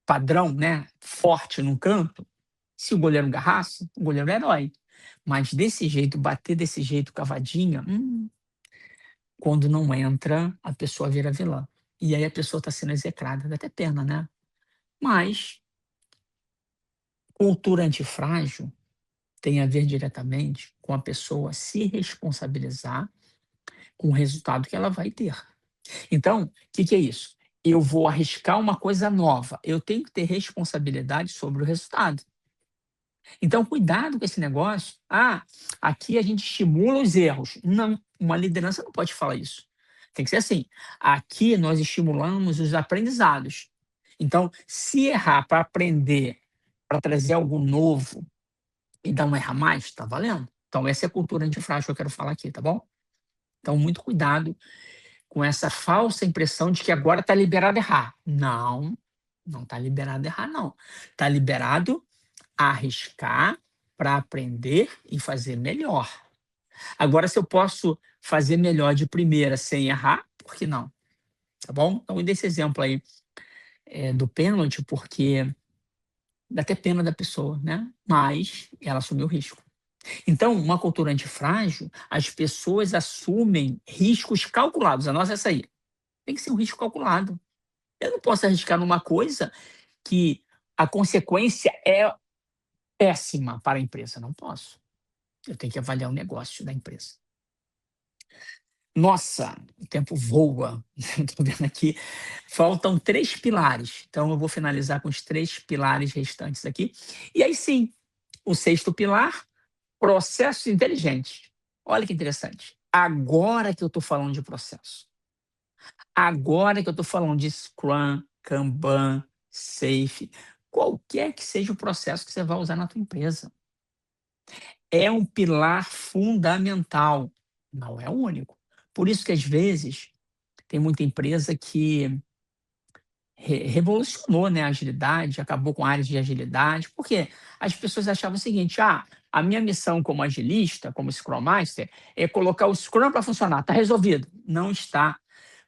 padrão, né, forte no canto, se o goleiro agarrasse, o goleiro é herói. Mas desse jeito, bater desse jeito, cavadinha, quando não entra, a pessoa vira vilã. E aí a pessoa está sendo execrada. Dá até pena, né? Mas cultura antifrágil tem a ver diretamente com a pessoa se responsabilizar com o resultado que ela vai ter. Então, o que, que é isso? Eu vou arriscar uma coisa nova. Eu tenho que ter responsabilidade sobre o resultado. Então, cuidado com esse negócio. Ah, aqui a gente estimula os erros. Não, uma liderança não pode falar isso. Tem que ser assim. Aqui nós estimulamos os aprendizados. Então, se errar para aprender, para trazer algo novo e dar um errar mais, está valendo. Então, essa é a cultura antifrágil que eu quero falar aqui, tá bom? Então, muito cuidado com essa falsa impressão de que agora está liberado errar. Não, não está liberado errar, não. Está liberado arriscar para aprender e fazer melhor. Agora, se eu posso fazer melhor de primeira sem errar, por que não? Tá bom? Então, eu dei esse exemplo aí do pênalti, porque dá até pena da pessoa, né? Mas ela assumiu o risco. Então, uma cultura antifrágil, as pessoas assumem riscos calculados. A nossa é essa aí. Tem que ser um risco calculado. Eu não posso arriscar numa coisa que a consequência é péssima para a empresa. Não posso. Eu tenho que avaliar o negócio da empresa. Nossa, o tempo voa. Estou vendo aqui. Faltam 3 pilares. Então, eu vou finalizar com os 3 pilares restantes aqui. E aí sim, o 6º pilar, processos inteligentes. Olha que interessante. Agora que eu estou falando de processo. Agora que eu estou falando de Scrum, Kanban, Safe, qualquer que seja o processo que você vai usar na tua empresa. É um pilar fundamental, não é o único. Por isso que, às vezes, tem muita empresa que revolucionou, né, a agilidade, acabou com áreas de agilidade, porque as pessoas achavam o seguinte: a minha missão como agilista, como Scrum Master, é colocar o Scrum para funcionar, está resolvido. Não está.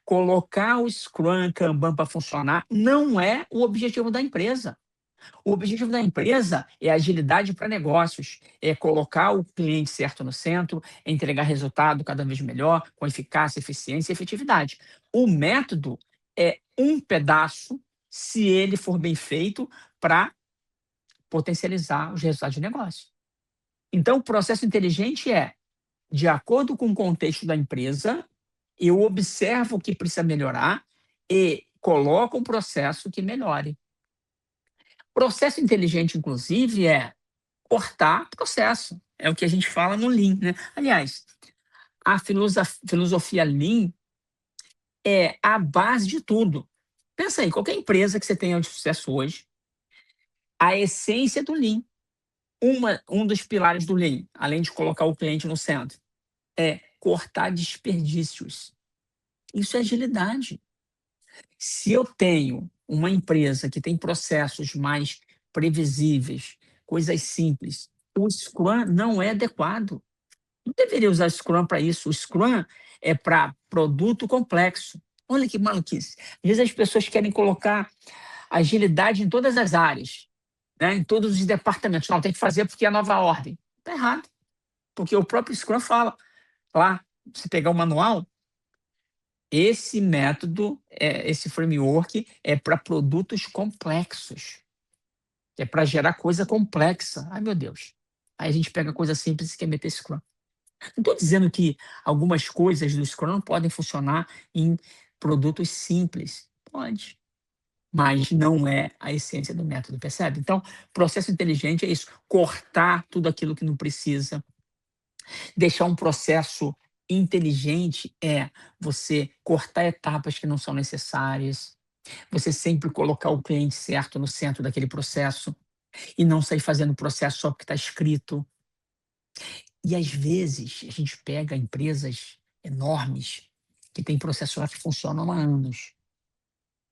Colocar o Scrum, Kanban para funcionar não é o objetivo da empresa. O objetivo da empresa é agilidade para negócios, é colocar o cliente certo no centro, é entregar resultado cada vez melhor, com eficácia, eficiência e efetividade. O método é um pedaço, se ele for bem feito, para potencializar os resultados de negócio. Então, o processo inteligente é, de acordo com o contexto da empresa, eu observo o que precisa melhorar e coloco um processo que melhore. Processo inteligente, inclusive, é cortar processo. É o que a gente fala no Lean, né? Aliás, a filosofia Lean é a base de tudo. Pensa aí, qualquer empresa que você tenha de sucesso hoje, a essência do Lean, um dos pilares do Lean, além de colocar o cliente no centro, é cortar desperdícios. Isso é agilidade. Se eu tenho uma empresa que tem processos mais previsíveis, coisas simples, o Scrum não é adequado. Não deveria usar Scrum para isso. O Scrum é para produto complexo. Olha que maluquice. Às vezes as pessoas querem colocar agilidade em todas as áreas, né? Em todos os departamentos. Não, tem que fazer porque é a nova ordem. Está errado. Porque o próprio Scrum fala lá, se pegar o manual, esse método, esse framework é para produtos complexos. É para gerar coisa complexa. Ai, meu Deus. Aí a gente pega coisa simples e quer meter Scrum. Não estou dizendo que algumas coisas do Scrum não podem funcionar em produtos simples. Pode. Mas não é a essência do método, percebe? Então, processo inteligente é isso: cortar tudo aquilo que não precisa. Deixar um processo inteligente é você cortar etapas que não são necessárias. Você sempre colocar o cliente certo no centro daquele processo e não sair fazendo o processo só porque está escrito. E às vezes a gente pega empresas enormes que têm processos lá que funcionam há anos.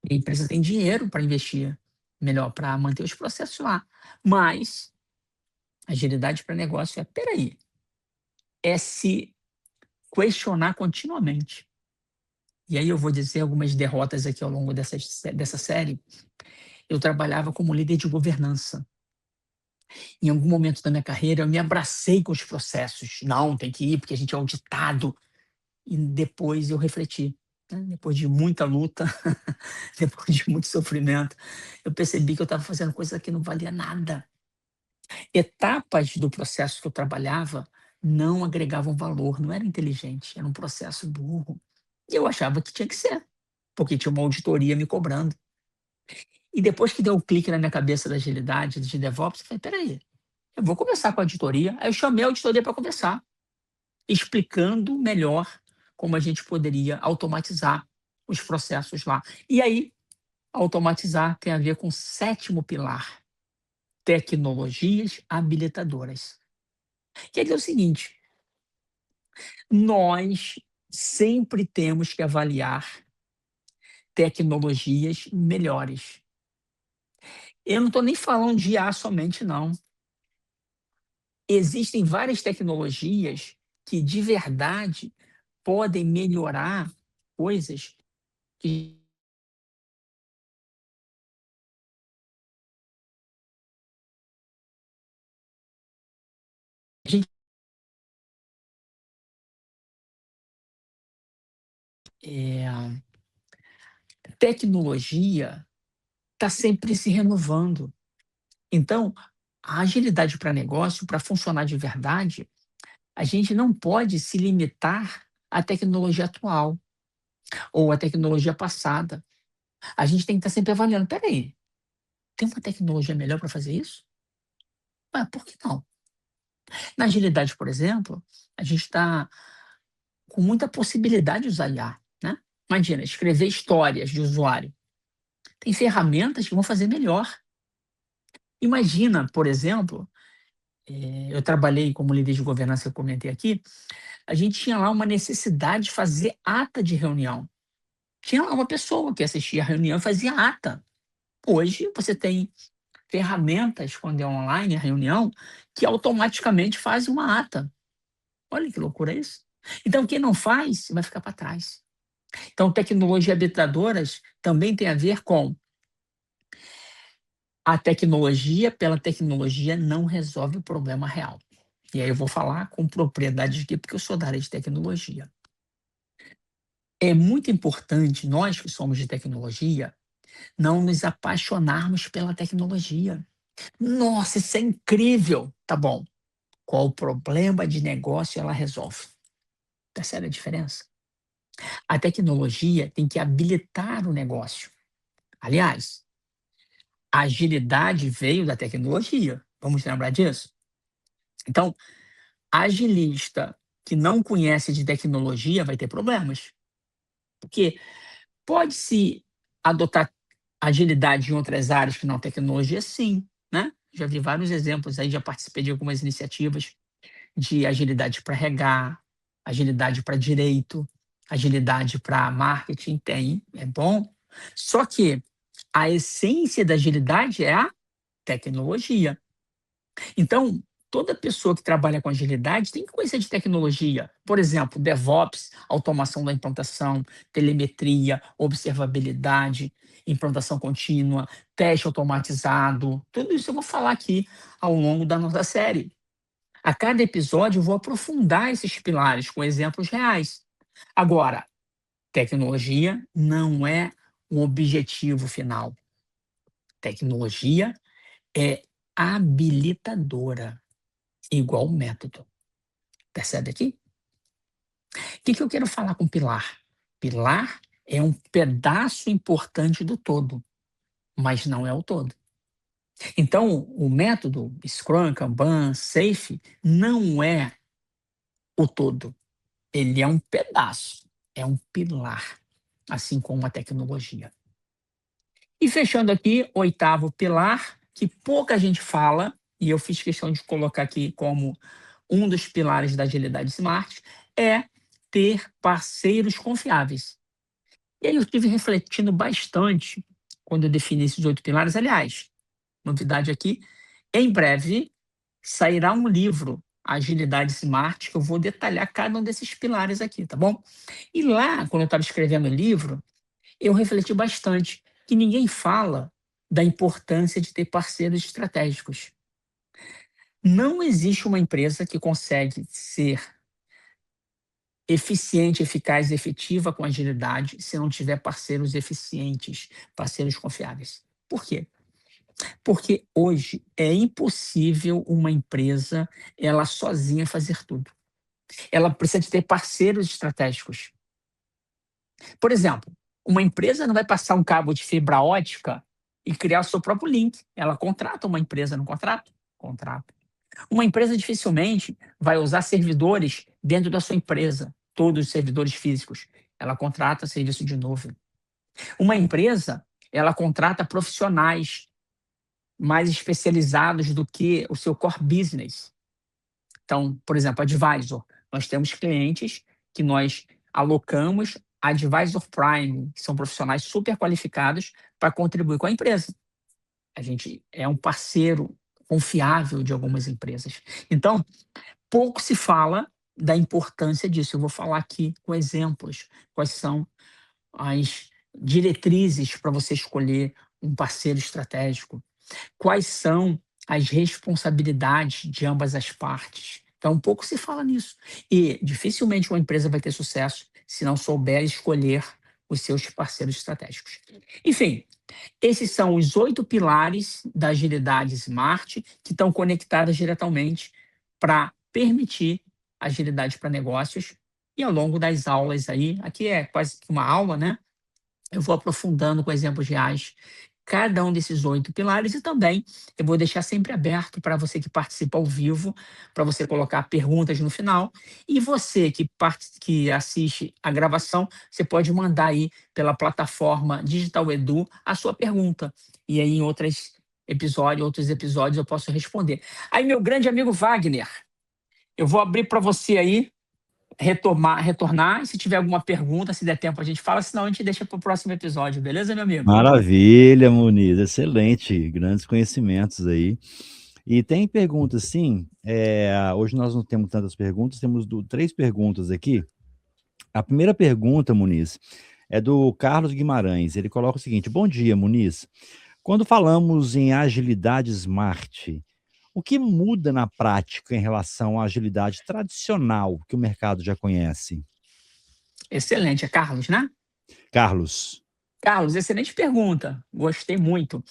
E a empresa tem dinheiro para investir melhor, para manter os processos lá. Mas agilidade para negócio é, peraí, é se questionar continuamente. E aí eu vou dizer algumas derrotas aqui ao longo dessa série. Eu trabalhava como líder de governança. Em algum momento da minha carreira, eu me abracei com os processos. Não, tem que ir, porque a gente é auditado. E depois eu refleti, né? Depois de muita luta, depois de muito sofrimento, eu percebi que eu estava fazendo coisa que não valia nada. Etapas do processo que eu trabalhava não agregavam valor, não era inteligente, era um processo burro. E eu achava que tinha que ser, porque tinha uma auditoria me cobrando. E depois que deu o clique na minha cabeça da agilidade, de DevOps, eu falei, peraí, eu vou conversar com a auditoria. Aí eu chamei a auditoria para conversar, explicando melhor como a gente poderia automatizar os processos lá. E aí, automatizar tem a ver com o sétimo pilar, tecnologias habilitadoras. Quer dizer o seguinte, nós sempre temos que avaliar tecnologias melhores. Eu não estou nem falando de IA somente, não. Existem várias tecnologias que, de verdade, podem melhorar coisas que a gente, tecnologia está sempre se renovando. Então, a agilidade para negócio, para funcionar de verdade, a gente não pode se limitar à tecnologia atual ou à tecnologia passada. A gente tem que estar sempre avaliando. Peraí, tem uma tecnologia melhor para fazer isso? Ah, por que não? Na agilidade, por exemplo, a gente está com muita possibilidade de usar IA, né? Imagina, escrever histórias de usuário. Tem ferramentas que vão fazer melhor. Imagina, por exemplo, eu trabalhei como líder de governança, eu comentei aqui, a gente tinha lá uma necessidade de fazer ata de reunião. Tinha lá uma pessoa que assistia a reunião e fazia ata. Hoje, você tem ferramentas, quando é online a reunião, que automaticamente fazem uma ata. Olha que loucura isso. Então, quem não faz, vai ficar para trás. Então, tecnologias habilitadoras também tem a ver com a tecnologia pela tecnologia não resolve o problema real. E aí eu vou falar com propriedade aqui, porque eu sou da área de tecnologia. É muito importante, nós que somos de tecnologia, não nos apaixonarmos pela tecnologia. Nossa, isso é incrível! Tá bom. Qual o problema de negócio ela resolve? Percebe a diferença? A tecnologia tem que habilitar o negócio. Aliás, a agilidade veio da tecnologia. Vamos lembrar disso? Então, agilista que não conhece de tecnologia vai ter problemas. Porque pode-se adotar agilidade em outras áreas que não tecnologia, sim, né? Já vi vários exemplos aí, já participei de algumas iniciativas de agilidade para regar, agilidade para direito, agilidade para marketing, tem, é bom. Só que a essência da agilidade é a tecnologia. Então, toda pessoa que trabalha com agilidade tem que conhecer de tecnologia. Por exemplo, DevOps, automação da implantação, telemetria, observabilidade, implantação contínua, teste automatizado. Tudo isso eu vou falar aqui ao longo da nossa série. A cada episódio eu vou aprofundar esses pilares com exemplos reais. Agora, tecnologia não é o objetivo final. Tecnologia é habilitadora, igual método. Percebe aqui? O que eu quero falar com pilar? Pilar é um pedaço importante do todo, mas não é o todo. Então, o método Scrum, Kanban, Safe não é o todo. Ele é um pedaço, é um pilar, assim como a tecnologia. E fechando aqui, oitavo pilar, que pouca gente fala, e eu fiz questão de colocar aqui como um dos pilares da agilidade Smart, é ter parceiros confiáveis. E aí eu estive refletindo bastante quando eu defini esses 8 pilares. Aliás, novidade aqui, em breve sairá um livro, Agilidade Smart, que eu vou detalhar cada um desses pilares aqui, tá bom? E lá, quando eu estava escrevendo o livro, eu refleti bastante que ninguém fala da importância de ter parceiros estratégicos. Não existe uma empresa que consegue ser eficiente, eficaz e efetiva com agilidade se não tiver parceiros eficientes, parceiros confiáveis. Por quê? Porque hoje é impossível uma empresa ela sozinha fazer tudo. Ela precisa de ter parceiros estratégicos. Por exemplo, uma empresa não vai passar um cabo de fibra ótica e criar o seu próprio link. Ela contrata uma empresa, não contrata? Contrata. Uma empresa dificilmente vai usar servidores dentro da sua empresa, todos os servidores físicos. Ela contrata serviço de nuvem. Uma empresa, ela contrata profissionais mais especializados do que o seu core business. Então, por exemplo, advisor. Nós temos clientes que nós alocamos advisor prime, que são profissionais super qualificados para contribuir com a empresa. A gente é um parceiro confiável de algumas empresas. Então, pouco se fala da importância disso. Eu vou falar aqui com exemplos quais são as diretrizes para você escolher um parceiro estratégico, quais são as responsabilidades de ambas as partes. Então, pouco se fala nisso. E dificilmente uma empresa vai ter sucesso se não souber escolher os seus parceiros estratégicos. Enfim, esses são os 8 pilares da agilidade Smart que estão conectados diretamente para permitir agilidade para negócios. E ao longo das aulas aí, aqui é quase que uma aula, né? Eu vou aprofundando com exemplos reais cada um desses 8 pilares e também eu vou deixar sempre aberto para você que participa ao vivo, para você colocar perguntas no final. E você que assiste a gravação, você pode mandar aí pela plataforma Digital Edu a sua pergunta. E aí em outros episódios eu posso responder. Aí, meu grande amigo Wagner, eu vou abrir para você aí retornar, e se tiver alguma pergunta, se der tempo a gente fala, senão a gente deixa para o próximo episódio, beleza, meu amigo? Maravilha, Muniz, excelente, grandes conhecimentos aí. E tem perguntas, sim. Hoje nós não temos tantas perguntas, temos 3 perguntas aqui. A primeira pergunta, Muniz, é do Carlos Guimarães. Ele coloca o seguinte: Bom dia, Muniz. Quando falamos em agilidade smart, o que muda na prática em relação à agilidade tradicional que o mercado já conhece? Excelente, é Carlos, né? Carlos. Carlos, excelente pergunta, gostei muito.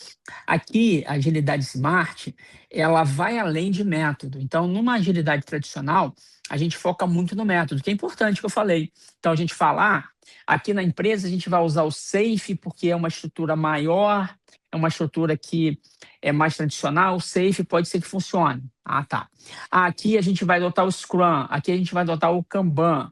Aqui, a agilidade smart, ela vai além de método. Então, numa agilidade tradicional, a gente foca muito no método, que é importante que eu falei. Então, a gente fala, aqui na empresa a gente vai usar o SAFe porque é uma estrutura maior, é uma estrutura que é mais tradicional, o SAFe pode ser que funcione. Ah, tá. Aqui a gente vai adotar o Scrum, aqui a gente vai adotar o Kanban.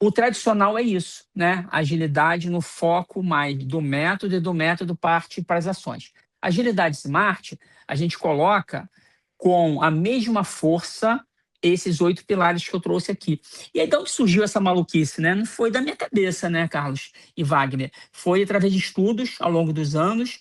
O tradicional é isso, né? Agilidade no foco mais do método e do método parte para as ações. Agilidade Smart, a gente coloca com a mesma força esses 8 pilares que eu trouxe aqui. E aí, de onde surgiu essa maluquice, né? Não foi da minha cabeça, né, Carlos e Wagner? Foi através de estudos ao longo dos anos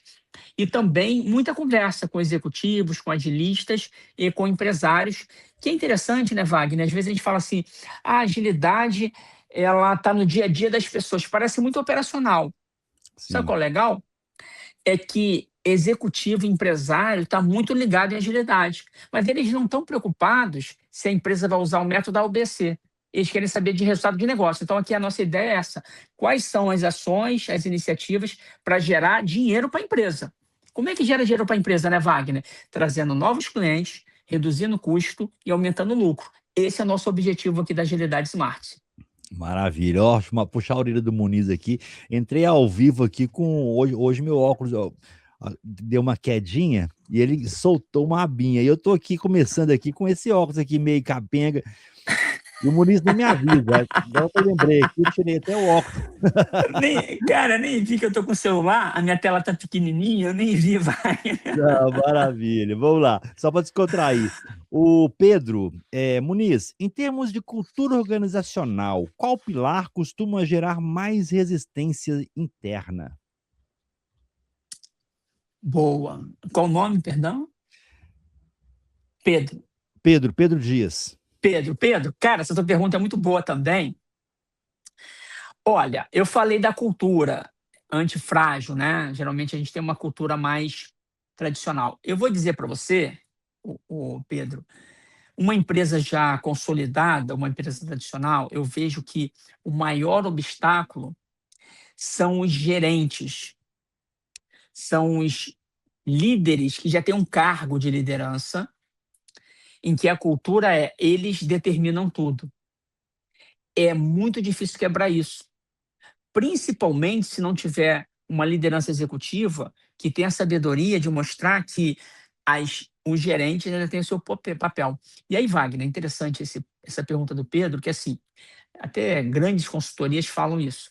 e também muita conversa com executivos, com agilistas e com empresários, que é interessante, né, Wagner? Às vezes a gente fala assim, a agilidade ela está no dia a dia das pessoas, parece muito operacional. Sabe Sim. qual é legal? É que executivo e empresário está muito ligado em agilidade, mas eles não estão preocupados se a empresa vai usar o método A ou B, C. Eles querem saber de resultado de negócio. Então, aqui a nossa ideia é essa. Quais são as ações, as iniciativas para gerar dinheiro para a empresa? Como é que gera dinheiro para a empresa, né, Wagner? Trazendo novos clientes, reduzindo o custo e aumentando o lucro. Esse é o nosso objetivo aqui da Agilidade Smart. Maravilha. Ó, puxar a orelha do Muniz aqui. Entrei ao vivo aqui com. Hoje meu óculos deu uma quedinha e ele soltou uma abinha. E eu tô aqui começando aqui com esse óculos aqui meio capenga. E o Muniz nem me avisa. Agora que eu lembrei aqui, eu tirei até o óculos. Cara, nem vi que eu tô com o celular, a minha tela tá pequenininha, eu nem vi, vai. Não, maravilha. Vamos lá, só para descontrair. O Pedro, Muniz, em termos de cultura organizacional, qual pilar costuma gerar mais resistência interna? Boa. Qual o nome, perdão? Pedro. Pedro Dias. Pedro, cara, essa tua pergunta é muito boa também. Olha, eu falei da cultura antifrágil, né? Geralmente a gente tem uma cultura mais tradicional. Eu vou dizer para você, o Pedro, uma empresa já consolidada, uma empresa tradicional, eu vejo que o maior obstáculo são os gerentes, são os líderes que já têm um cargo de liderança, em que a cultura é eles determinam tudo. É muito difícil quebrar isso, principalmente se não tiver uma liderança executiva que tenha a sabedoria de mostrar que os gerentes ainda têm o seu papel. E aí, Wagner, é interessante essa pergunta do Pedro, que assim, até grandes consultorias falam isso.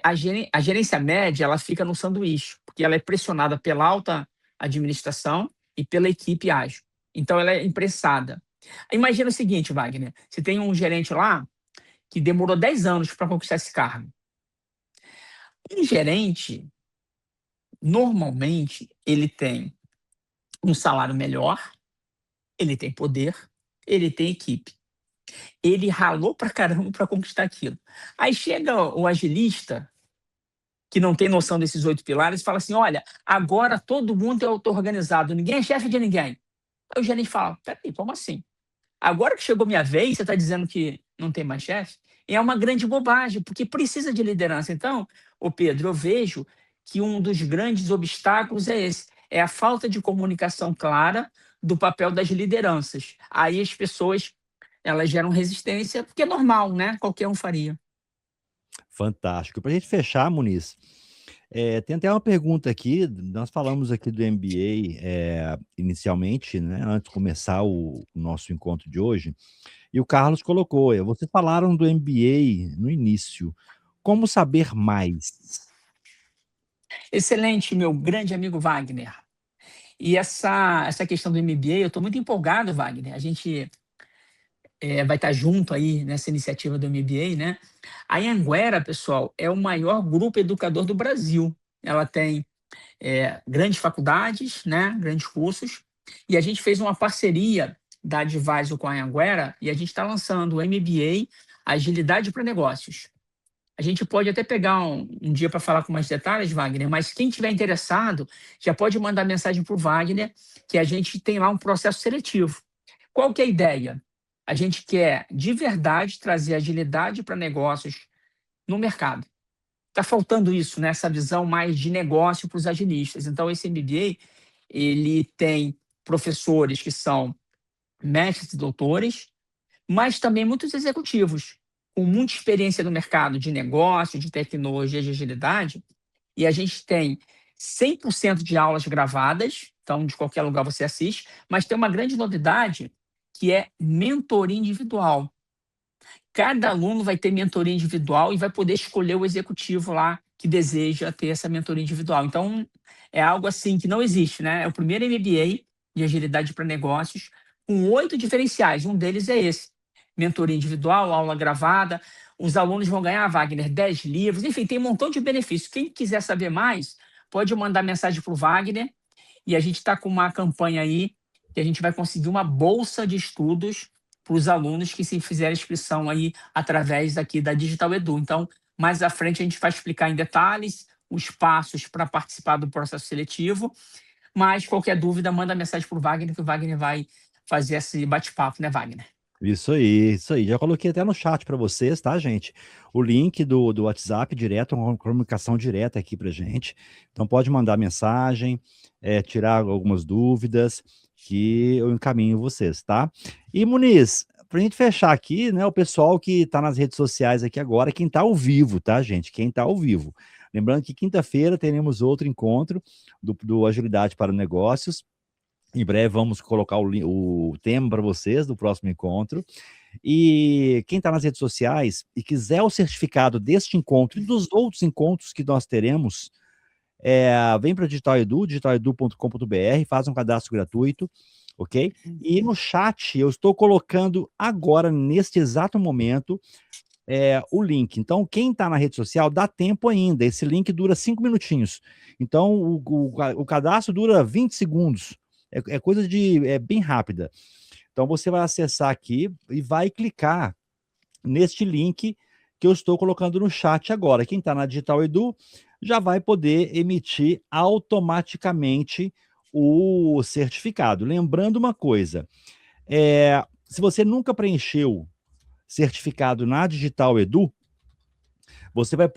A gerência média ela fica no sanduíche, porque ela é pressionada pela alta administração e pela equipe ágil. Então, ela é impressada. Imagina o seguinte, Wagner, você tem um gerente lá que demorou 10 anos para conquistar esse cargo. Um gerente, normalmente, ele tem um salário melhor, ele tem poder, ele tem equipe. Ele ralou pra caramba para conquistar aquilo. Aí chega o agilista, que não tem noção desses 8 pilares, e fala assim: olha, agora todo mundo é auto-organizado, ninguém é chefe de ninguém. Aí o gerente fala: peraí, como assim? Agora que chegou minha vez, você está dizendo que não tem mais chefe? É uma grande bobagem, porque precisa de liderança. Então, ô Pedro, eu vejo que um dos grandes obstáculos é esse, é a falta de comunicação clara do papel das lideranças. Aí as pessoas, elas geram resistência, porque é normal, né? Qualquer um faria. Fantástico. Para a gente fechar, Muniz, tem até uma pergunta aqui, nós falamos aqui do MBA, inicialmente, né, antes de começar o nosso encontro de hoje, e o Carlos colocou, vocês falaram do MBA no início, como saber mais? Excelente, meu grande amigo Wagner. E essa questão do MBA, eu estou muito empolgado, Wagner. A gente vai estar junto aí nessa iniciativa do MBA, né? A Anhanguera, pessoal, é o maior grupo educador do Brasil. Ela tem grandes faculdades, né? Grandes cursos. E a gente fez uma parceria da Advisor com a Anhanguera e a gente está lançando o MBA Agilidade para Negócios. A gente pode até pegar um dia para falar com mais detalhes, Wagner, mas quem tiver interessado já pode mandar mensagem para o Wagner, que a gente tem lá um processo seletivo. Qual que é a ideia? A gente quer, de verdade, trazer agilidade para negócios no mercado. Está faltando isso, né? Essa visão mais de negócio para os agilistas. Então, esse MBA, ele tem professores que são mestres e doutores, mas também muitos executivos com muita experiência no mercado de negócio, de tecnologia, de agilidade, e a gente tem 100% de aulas gravadas, então de qualquer lugar você assiste, mas tem uma grande novidade que é mentoria individual. Cada aluno vai ter mentoria individual e vai poder escolher o executivo lá que deseja ter essa mentoria individual. Então, é algo assim que não existe, né? É o primeiro MBA de agilidade para negócios com 8 diferenciais. Um deles é esse: mentoria individual, aula gravada. Os alunos vão ganhar, Wagner, 10 livros. Enfim, tem um montão de benefícios. Quem quiser saber mais, pode mandar mensagem para o Wagner. E a gente está com uma campanha aí que a gente vai conseguir uma bolsa de estudos para os alunos que se fizerem inscrição aí através aqui da Digital Edu. Então, mais à frente a gente vai explicar em detalhes os passos para participar do processo seletivo, mas qualquer dúvida, manda mensagem para o Wagner, que o Wagner vai fazer esse bate-papo, né, Wagner? Isso aí, isso aí. Já coloquei até no chat para vocês, tá, gente? O link do WhatsApp direto, uma comunicação direta aqui pra gente. Então pode mandar mensagem, tirar algumas dúvidas, que eu encaminho vocês, tá? E Muniz, pra gente fechar aqui, né, o pessoal que tá nas redes sociais aqui agora, quem tá ao vivo, tá, gente? Quem tá ao vivo. Lembrando que quinta-feira teremos outro encontro do Agilidade para Negócios. Em breve vamos colocar o tema para vocês do próximo encontro. E quem está nas redes sociais e quiser o certificado deste encontro e dos outros encontros que nós teremos, vem para Digital Edu, digitaledu.com.br, faz um cadastro gratuito, ok? E no chat eu estou colocando agora, neste exato momento, o link. Então, quem está na rede social, dá tempo ainda. Esse link dura 5 minutinhos. Então, o cadastro dura 20 segundos. É coisa bem rápida. Então, você vai acessar aqui e vai clicar neste link que eu estou colocando no chat agora. Quem está na Digital Edu já vai poder emitir automaticamente o certificado. Lembrando uma coisa, se você nunca preencheu certificado na Digital Edu, você vai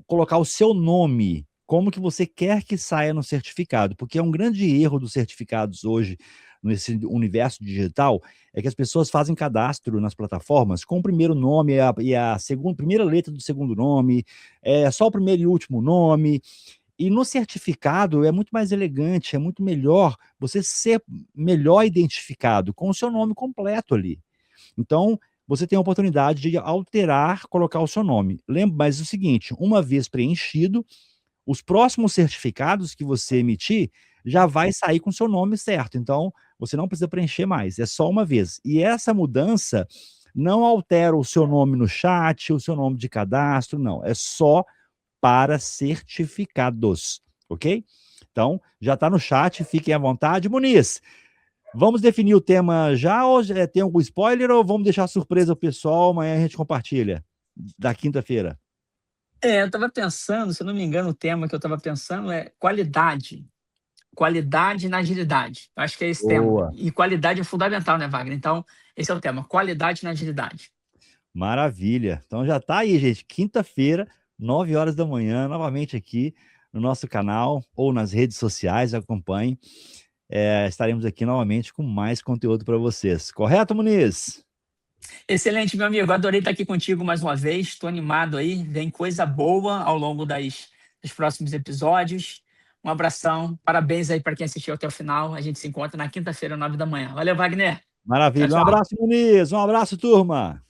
colocar o seu nome, como que você quer que saia no certificado, porque é um grande erro dos certificados hoje, nesse universo digital, é que as pessoas fazem cadastro nas plataformas com o primeiro nome e a primeira letra do segundo nome, só o primeiro e último nome, e no certificado é muito mais elegante, é muito melhor você ser melhor identificado com o seu nome completo ali. Então, você tem a oportunidade de alterar, colocar o seu nome. Mas é o seguinte, uma vez preenchido, os próximos certificados que você emitir já vai sair com o seu nome certo. Então, você não precisa preencher mais, é só uma vez. E essa mudança não altera o seu nome no chat, o seu nome de cadastro, não. É só para certificados, ok? Então, já está no chat, fiquem à vontade. Muniz, vamos definir o tema já ou tem algum spoiler ou vamos deixar surpresa ao pessoal, amanhã a gente compartilha, da quinta-feira? Eu estava pensando, se eu não me engano, o tema que eu estava pensando é qualidade. Qualidade na agilidade. Eu acho que é esse tema. Boa. E qualidade é fundamental, né, Wagner? Então, esse é o tema, qualidade na agilidade. Maravilha. Então já está aí, gente. Quinta-feira, 9 horas da manhã, novamente aqui no nosso canal ou nas redes sociais, acompanhe. Estaremos aqui novamente com mais conteúdo para vocês. Correto, Muniz? Excelente, meu amigo. Adorei estar aqui contigo mais uma vez. Estou animado aí. Vem coisa boa ao longo dos próximos episódios. Um abração. Parabéns aí para quem assistiu até o final. A gente se encontra na quinta-feira, 9 da manhã. Valeu, Wagner. Tchau, Maravilha. Um tchau. abraço, Muniz. Um abraço, turma.